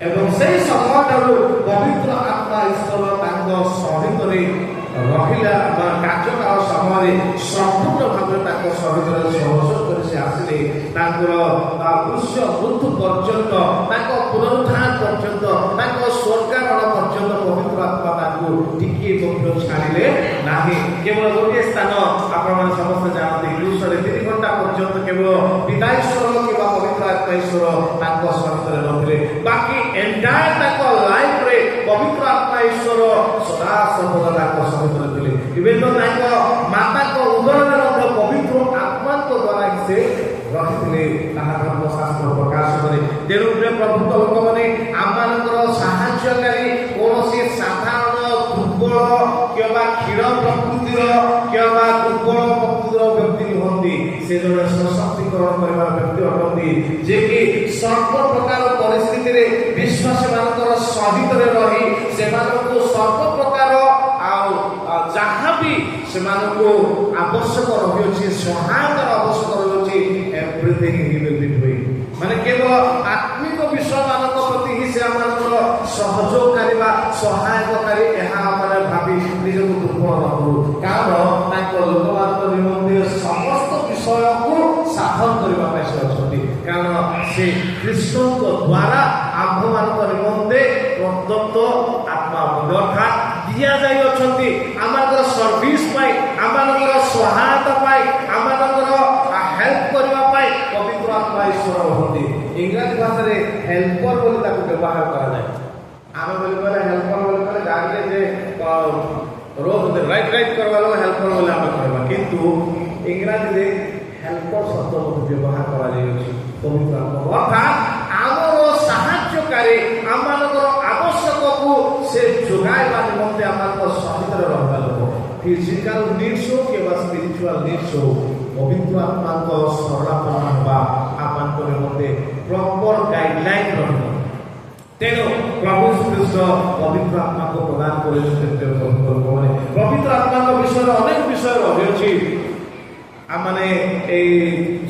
ଏବଂ ସେହି ସମୟଠାରୁ ପବିତ୍ର ଆତ୍ମା ଈଶ୍ୱର ତାଙ୍କ ସହିତରେ ରହିଲା ବା କାର୍ଯ୍ୟକାଳ ସମୟରେ ସମ୍ପୂର୍ଣ୍ଣ ଭାବରେ ତାଙ୍କ ସହିତରେ ସହଯୋଗ କରି ସେ ଆସିଲେ। ତାଙ୍କର କୃଷ୍ଣ ମୃତ୍ୟୁ ପର୍ଯ୍ୟନ୍ତ, ତାଙ୍କ ପୁନରୁତ୍ଥାନ ପର୍ଯ୍ୟନ୍ତ, ତାଙ୍କ ସ୍ୱର୍ଗାରୋହଣ ପର୍ଯ୍ୟନ୍ତ ପବିତ୍ର ଆତ୍ମା ତାଙ୍କୁ ଟିକିଏ ମଧ୍ୟ ଛାଡ଼ିଲେ ନାହିଁ। କେବଳ ଗୋଟିଏ ସ୍ଥାନ ଆପଣମାନେ ସମସ୍ତେ ଜାଣନ୍ତି, କ୍ରୁଶରେ 3 ଘଣ୍ଟା ପର୍ଯ୍ୟନ୍ତ କେବଳ ପିତା ଈଶ୍ୱର କିମ୍ବା ପବିତ୍ର ଆତ୍ମା ଈଶ୍ୱର ତାଙ୍କ ସହିତରେ ରହିଥିଲେ। ବାକି ଏଣ୍ଟାୟାର ତାଙ୍କ ଲାଇଫରେ ପବିତ୍ର ଆତ୍ମା ଈଶ୍ୱର ସଦା ସର୍ବଦା ତାଙ୍କ ସହିତରେ ଥିଲେ। ଇଭେନ୍ ତାଙ୍କ ମାତାଙ୍କ ଉଦରରେ ମଧ୍ୟ ପବିତ୍ର ଆତ୍ମାଙ୍କ ଦ୍ୱାରା ସେ ରହିଥିଲେ, ତାହା ଧର୍ମଶାସ୍ତ୍ର ପ୍ରକାଶ କରେ। ତେଣୁ ପ୍ରଭୁଙ୍କ ଲୋକମାନେ ଆମମାନଙ୍କର ସାହାଯ୍ୟକାରୀ କୌଣସି ସାଧାରଣ ଦୁର୍ବଳ କିମ୍ବା କ୍ଷୀଣ ପ୍ରକୃତିର କିମ୍ବା ଦୁର୍ବଳ ପ୍ରକୃତିର ବ୍ୟକ୍ତି ନୁହନ୍ତି। ସେ ଜଣେ ସଶକ୍ତିକରଣ କରିବାର ବ୍ୟକ୍ତି ଅଟନ୍ତି, ଯିଏକି ସର୍ବ ପ୍ରକାର ପରିସ୍ଥିତିରେ ବିଶ୍ୱାସୀମାନଙ୍କର ସହିତରେ ରହି ସେମାନଙ୍କୁ ସର୍ବ ପ୍ରକାର ଆଉ ଯାହାବି ସେମାନଙ୍କୁ ଆବଶ୍ୟକ ରହିଅଛି, ସହାୟତାର ଆବଶ୍ୟକ ରହିଅଛି, everything he will be doing. ମାନେ କେବଳ ଆତ୍ମିକ ବିଷୟମାନଙ୍କ ପ୍ରତି ହିଁ ସେ ଆମମାନଙ୍କର ସହଯୋଗକାରୀ ବା ସହାୟକକାରୀ, ଏହା ଆମେ ଭାବି ନିଜକୁ ଦୁର୍ବଳ ନ କରୁ। କାରଣ ତାଙ୍କ ଲୋକମାନଙ୍କ ନିମନ୍ତେ ସମସ୍ତ ବିଷୟକୁ ସାଧନ କରିବା ପାଇଁ ସେ ଅଛନ୍ତି। କାରଣ ସେ ଖ୍ରୀଷ୍ଟଙ୍କ ଦ୍ୱାରା ଆମ୍ଭମାନଙ୍କ ନିମନ୍ତେ ପ୍ରଦତ୍ତ ଆତ୍ମା ଅର୍ଥାତ୍ ଦିଆଯାଇଅଛନ୍ତି ଆମମାନଙ୍କର ସର୍ଭିସ୍ ପାଇଁ, ଆମମାନଙ୍କର ସହାୟତା ପାଇଁ, ଆମମାନଙ୍କର ହେଲ୍ପ କରିବା ପାଇଁ ପବିତ୍ର ଆତ୍ମା ଈଶ୍ୱର ହୁଅନ୍ତି। ଇଂରାଜୀ ଭାଷାରେ ହେଲ୍ପର ବୋଲି ତାକୁ ବ୍ୟବହାର କରାଯାଏ। ଆମେ ବୋଲି କହିଲେ ହେଲ୍ପର ବୋଲି କହିଲେ ଗାଡ଼ିରେ ଯେ ରୋଡ୍ ରାଇଟ୍ କରିବା ଲୋକ ହେଲ୍ପର ବୋଲି ଆମେ କହିବା, କିନ୍ତୁ ଇଂରାଜୀରେ ହେଲ୍ପର ଶବ୍ଦ ବ୍ୟବହାର କରାଯାଇଅଛି ପବିତ୍ର ଆତ୍ମା। ଅର୍ଥାତ୍ ଆମର ସାହାଯ୍ୟକାରୀ, ଆମମାନଙ୍କର ଆବଶ୍ୟକକୁ ସେ ଯୋଗାଇବା ନିମନ୍ତେ ଆମମାନଙ୍କ ସହିତରେ ରହିବା ଲୋକ। ଫିଜିକାଲ ନିଡ୍ସ ହଉ କିମ୍ବା ସ୍ପିରିଚୁଆଲ ନିଡ୍ସ ହଉ, ପବିତ୍ର ଆତ୍ମାଙ୍କ ସରଳାପନ ହେବା ଆମମାନଙ୍କ ନିମନ୍ତେ ପ୍ରପର ଗାଇଡଲାଇନ୍ ରହିବ। ତେଣୁ ପ୍ରଭୁ ଶ୍ରୀକୃଷ୍ଣ ପବିତ୍ର ଆତ୍ମାକୁ ପ୍ରଦାନ କରିଛନ୍ତି। ପବିତ୍ର ଆତ୍ମାଙ୍କ ବିଷୟରେ ଅନେକ ବିଷୟ ରହିଅଛି। ଆମମାନେ ଏଇ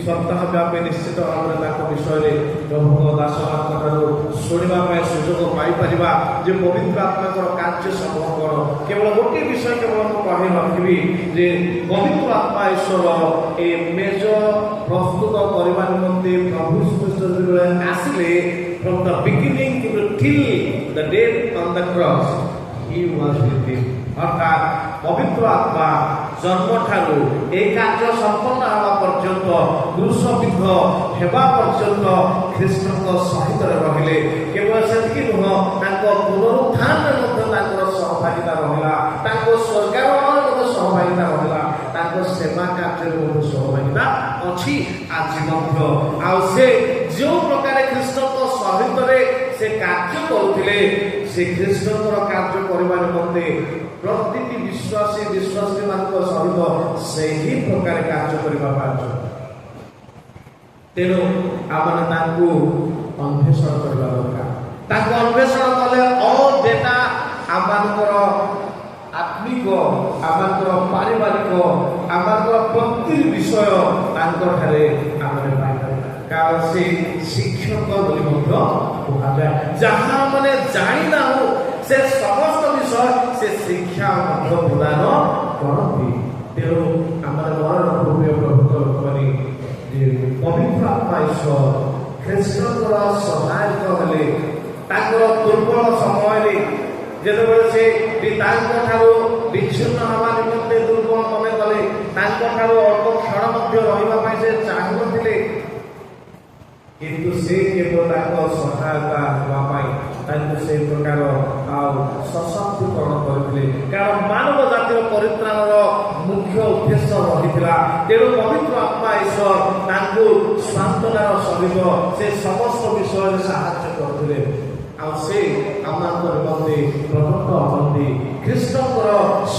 ସପ୍ତାହ ବ୍ୟାପୀ ନିଶ୍ଚିତ ଭାବରେ ତାଙ୍କ ବିଷୟରେ ପ୍ରଭୁଙ୍କ ଦାସମାନଙ୍କ ଠାରୁ ଶୁଣିବା ପାଇଁ ସୁଯୋଗ ପାଇପାରିବା ଯେ ପବିତ୍ର ଆତ୍ମାଙ୍କର କାର୍ଯ୍ୟ ସମୂହ କ'ଣ। କେବଳ ଗୋଟିଏ ବିଷୟ କେବଳ ମୁଁ କହି ରଖିବି ଯେ ପବିତ୍ର ଆତ୍ମା ଈଶ୍ୱର ଏ ମେଜ ପ୍ରସ୍ତୁତ କରିବା ନିମନ୍ତେ ପ୍ରଭୁ ଶ୍ରୀକୃଷ୍ଣ ଯେତେବେଳେ ଆସିଲେ, from the beginning to the till the death on the cross, he was with him। ଅର୍ଥାତ୍ ପବିତ୍ର ଆତ୍ମା ଜନ୍ମଠାରୁ ଏହି କାର୍ଯ୍ୟ ସମ୍ପନ୍ନ ହେବା ପର୍ଯ୍ୟନ୍ତ, କ୍ରୁଶବିଦ୍ଧ ହେବା ପର୍ଯ୍ୟନ୍ତ ଖ୍ରୀଷ୍ଟଙ୍କ ସହିତରେ ରହିଲେ। କେବଳ ସେତିକି ନୁହଁ, ତାଙ୍କ ପୁନରୁତ୍ଥାନରେ ମଧ୍ୟ ତାଙ୍କର ସହଭାଗିତା ରହିଲା, ତାଙ୍କ ସ୍ୱର୍ଗାରୋହଣରେ ମଧ୍ୟ ସହଭାଗିତା ରହିଲା, ତାଙ୍କ ସେବା କାର୍ଯ୍ୟରେ ମଧ୍ୟ ସହଭାଗିତା ଅଛି ଆଜି ମଧ୍ୟ। ଆଉ ସେ ଯେଉଁ ପ୍ରକାର ଖ୍ରୀଷ୍ଟଙ୍କ ସହିତରେ ସେ କାର୍ଯ୍ୟ କରୁଥିଲେ, ସେ ଖ୍ରୀଷ୍ଟଙ୍କର କାର୍ଯ୍ୟ କରିବା ନିମନ୍ତେ ପ୍ରତିଟି ବିଶ୍ୱାସୀମାନଙ୍କ ସହିତ ସେହି ପ୍ରକାର କାର୍ଯ୍ୟ କରିବା ପାଇଁ। ତେଣୁ ଆମେ ତାଙ୍କୁ ଅନ୍ୱେଷଣ କରିବା ଦରକାର। ତାଙ୍କୁ ଅନ୍ୱେଷଣ କଲେ ଅଲ୍ ଡେଟା ଆମମାନଙ୍କର ଆତ୍ମିକ, ଆମମାନଙ୍କର ପାରିବାରିକ, ଆମମାନଙ୍କର ପ୍ରତି ବିଷୟ ତାଙ୍କଠାରେ ଆମେ ପାଇପାରିବା। କାରଣ ସେ ଶିକ୍ଷକ ବୋଲି ମଧ୍ୟ କୁହାଯାଏ। ଯାହା ମାନେ ଜାଣିନାହୁଁ ସେ ସମସ୍ତ ବିଷୟ ସେ ଶିକ୍ଷା ମଧ୍ୟ ପ୍ରଦାନ କରନ୍ତି। ତେଣୁ ଆମର ମରଣ ପ୍ରଭୁଙ୍କ ଲୋକମାନେ ପବିତ୍ର ଆତ୍ମା ଈଶ୍ୱର ଖ୍ରୀଷ୍ଟଙ୍କର ସହାୟକ ହେଲେ। ତାଙ୍କର ଦୁର୍ବଳ ସମୟରେ ଯେତେବେଳେ ସେ ତାଙ୍କ ଠାରୁ ବିଚ୍ଛିନ୍ନ ହେବା ନିମନ୍ତେ ଦୁର୍ବଳ ମନେ କଲେ, ତାଙ୍କ ଠାରୁ ଅଳ୍ପ କ୍ଷଣ ମଧ୍ୟ ରହିବା ପାଇଁ ସେ ଚାହୁଁନଥିଲେ, ସେ କେବଳ ତାଙ୍କ ସହାୟତା ହେବା ପାଇଁ ତାଙ୍କୁ ସେଇ ପ୍ରକାର ଆଉ ସଶକ୍ତିକରଣ କରିଥିଲେ। କାରଣ ମାନବ ଜାତିର ପରିତ୍ରାଣର ମୁଖ୍ୟ ଉଦ୍ଦେଶ୍ୟ ରହିଥିଲା। ତେଣୁ ପବିତ୍ର ଆତ୍ମା ଈଶ୍ୱର ତାଙ୍କୁ ସାନ୍ତ୍ୱନାର ସହିତ ସେ ସମସ୍ତ ବିଷୟରେ ସାହାଯ୍ୟ କରୁଥିଲେ। ଆଉ ସେ ଆମମାନଙ୍କ ନିମନ୍ତେ ପ୍ରଭୁଙ୍କ ଅଟନ୍ତି, ଖ୍ରୀଷ୍ଟଙ୍କର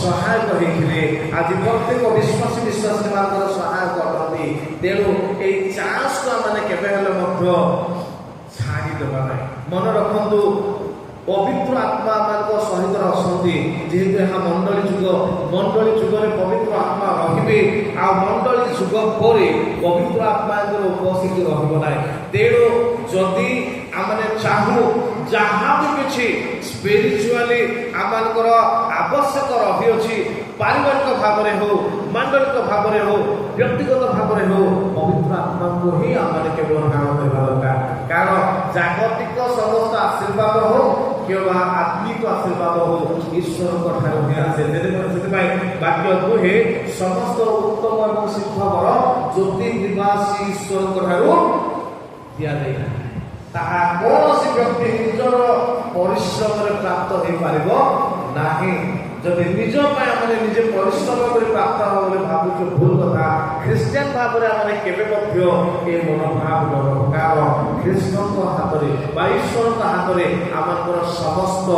ସହାୟକ ହେଇଥିଲେ। ଆଜି ପ୍ରତ୍ୟେକ ବିଶ୍ୱାସୀ ବିଶ୍ୱାସୀମାନଙ୍କର ସହାୟକ ଅଟନ୍ତି। ତେଣୁ ଏଇ ଚାଷକୁ ଆମେ କେବେ ହେଲେ ମଧ୍ୟ ଛାଡ଼ିଦେବା ନାହିଁ। ମନେ ରଖନ୍ତୁ, ପବିତ୍ର ଆତ୍ମା ମାନଙ୍କ ସହିତ ଅଛନ୍ତି। ଯେହେତୁ ଏହା ମଣ୍ଡଳୀ ଯୁଗ, ମଣ୍ଡଳୀ ଯୁଗରେ ପବିତ୍ର ଆତ୍ମା ରହିବେ। ଆଉ ମଣ୍ଡଳୀ ଯୁଗ ପରେ ପବିତ୍ର ଆତ୍ମାଙ୍କର ଉପସ୍ଥିତି ରହିବ ନାହିଁ। ତେଣୁ ଯଦି ଆମେ ଚାହୁଁ ଯାହା ବି କିଛି ସ୍ପିରିଚୁଆଲି ଆମମାନଙ୍କର ଆବଶ୍ୟକ ରହିଅଛି, ପାରିବାରିକ ଭାବରେ ହଉ, ମାଣ୍ଡଳିକ ଭାବରେ ହଉ, ବ୍ୟକ୍ତିଗତ ଭାବରେ ହଉ, ପବିତ୍ର ଆତ୍ମାକୁ ହିଁ ଆମେ କେବଳ କାମ କରିବା ଦରକାର। କାରଣ ଜାଗତିକ ସମସ୍ତ ଆଶୀର୍ବାଦ ହଉ କିମ୍ବା ଆତ୍ମିକ ଆଶୀର୍ବାଦ ହଉ ଈଶ୍ୱରଙ୍କ ଠାରୁ ହିଁ ଆସେ। ସେଥିପାଇଁ ବାକ୍ୟ କୁହେ, ସମସ୍ତ ଉତ୍ତମ ଏବଂ ଶିକ୍ଷକର ଜ୍ୟୋତି ନିବାସୀ ଈଶ୍ୱରଙ୍କ ଠାରୁ ଦିଆଯାଇଥାଏ। ତାହା କୌଣସି ବ୍ୟକ୍ତି ନିଜର ପରିଶ୍ରମରେ ପ୍ରାପ୍ତ ହେଇପାରିବ ନାହିଁ। ଯଦି ନିଜ ପାଇଁ ଆମେ ନିଜେ ପରିଶ୍ରମ କରି ପ୍ରାପ୍ତ ହବ ବୋଲି ଭାବୁଛୁ, ଭୁଲ କଥା। ଖ୍ରୀଷ୍ଟିଆନ ଭାବରେ ଆମେ କେବେ ମଧ୍ୟ ଏ ମନୋଭାବ ନରଖ। କାରଣ ଖ୍ରୀଷ୍ଟଙ୍କ ହାତରେ ବା ଈଶ୍ୱରଙ୍କ ହାତରେ ଆମମାନଙ୍କର ସମସ୍ତ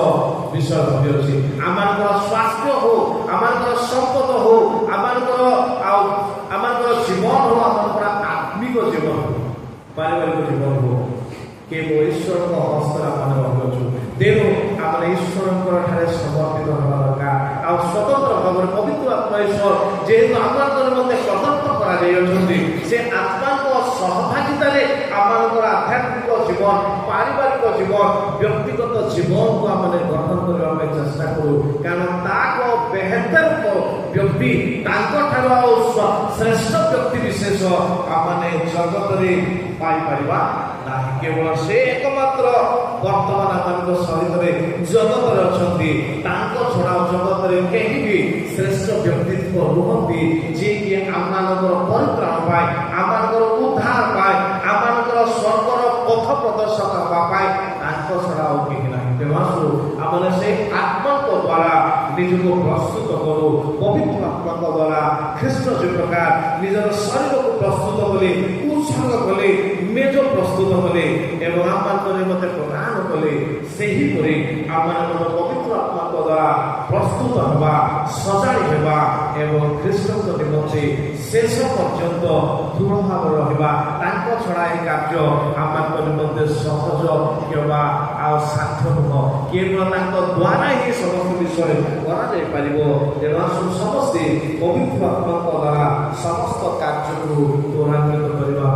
ବିଷୟ ରହିଅଛି। ଆମମାନଙ୍କର ସ୍ୱାସ୍ଥ୍ୟ ହଉ, ଆମମାନଙ୍କର ସମ୍ପଦ ହଉ, ଆମମାନଙ୍କର ଜୀବନ ହଉ, ଆମମାନଙ୍କର ଆତ୍ମିକ ଜୀବନ ହଉ, ପାରିବାରିକ ଜୀବନ ହଉ, କେବଳ ଈଶ୍ୱରଙ୍କ ହସ୍ତରେ ଆମେ ରହୁଅଛୁ। ତେଣୁ ଆମେ ଈଶ୍ୱରଙ୍କ ଠାରେ ସମର୍ପିତ ହେବା ଦରକାର। ଆଉ ସ୍ୱତନ୍ତ୍ର ଭାବରେ ପବିତ୍ର ଆତ୍ମା ଈଶ୍ୱର ଯେହେତୁ ଆମମାନଙ୍କ ନିମନ୍ତେ ପ୍ରଦତ୍ତ କରାଯାଇଅଛନ୍ତି, ସେ ଆତ୍ମାଙ୍କ ସହଭାଗିତାରେ ଆମମାନଙ୍କର ଆଧ୍ୟାତ୍ମିକ ଜୀବନ, ପାରିବାରିକ ଜୀବନ, ବ୍ୟକ୍ତିଗତ ଜୀବନକୁ ଆମେ ଗଠନ କରିବା ପାଇଁ ଚେଷ୍ଟା କରୁ। କାରଣ ତାକୁ ବେହେତର ବ୍ୟକ୍ତି, ତାଙ୍କଠାରୁ ଆଉ ଶ୍ରେଷ୍ଠ ବ୍ୟକ୍ତି ବିଶେଷ ଆମେ ଜଗତରେ ପାଇପାରିବା ନାହିଁ। କେବଳ ସେ ଏକମାତ୍ର ବର୍ତ୍ତମାନ ଆମମାନଙ୍କ ସହିତରେ ଜଗତରେ ଅଛନ୍ତି। ତାଙ୍କ ଛଡ଼ା ଜଗତରେ କେହି ବି ଶ୍ରେଷ୍ଠ ବ୍ୟକ୍ତିତ୍ୱ ରୁହନ୍ତି, ଯିଏକି ଆମମାନଙ୍କର ପରିତ୍ରାଣ ପାଇଁ, ଆମମାନଙ୍କର ଉଦ୍ଧାର ପାଇଁ, ଆମମାନଙ୍କର ସ୍ୱର୍ଗର ପଥ ପ୍ରଦର୍ଶକ ହେବା ପାଇଁ ତାଙ୍କ ଛଡ଼ା ଆଉ କେହି ନାହିଁ। ତେଣୁ ଆସୁ ଆମେ ସେ ଆତ୍ମାଙ୍କ ଦ୍ୱାରା ନିଜକୁ ପ୍ରସ୍ତୁତ କରୁ। ପବିତ୍ର ଆତ୍ମାଙ୍କ ଦ୍ୱାରା ଖ୍ରୀଷ୍ଟ ଯେ ପ୍ରକାର ନିଜର ଶରୀରକୁ ପ୍ରସ୍ତୁତ କଲେ, ଉତ୍ସର୍ଗ କଲେ, ମେଜ ପ୍ରସ୍ତୁତ କଲେ ଏବଂ ଆମମାନଙ୍କ ନିମନ୍ତେ ପ୍ରଦାନ କଲେ, ସେହିପରି ଆମମାନଙ୍କର ପବିତ୍ର ଆତ୍ମାଙ୍କ ଦ୍ୱାରା ପ୍ରସ୍ତୁତ ହେବା, ସଜାଡ଼ି ହେବା ଏବଂ ଖ୍ରୀଷ୍ଟଙ୍କ ନିମନ୍ତେ ଶେଷ ପର୍ଯ୍ୟନ୍ତ ଦୃଢ଼ ଭାବରେ ରହିବା। ତାଙ୍କ ଛଡ଼ା ଏହି କାର୍ଯ୍ୟ ଆମମାନଙ୍କ ନିମନ୍ତେ ସହଜ କିମ୍ବା ଆଉ ସାଧ୍ୟ ନୁହଁ। କେବଳ ତାଙ୍କ ଦ୍ୱାରା ହିଁ ସମସ୍ତ ବିଷୟ କରାଯାଇପାରିବ। ତେଣୁ ଆସୁ ସମସ୍ତେ ପବିତ୍ର ଆତ୍ମାଙ୍କ ଦ୍ୱାରା ସମସ୍ତ କାର୍ଯ୍ୟକୁ ତ୍ୱରାନ୍ୱିତ କରିବା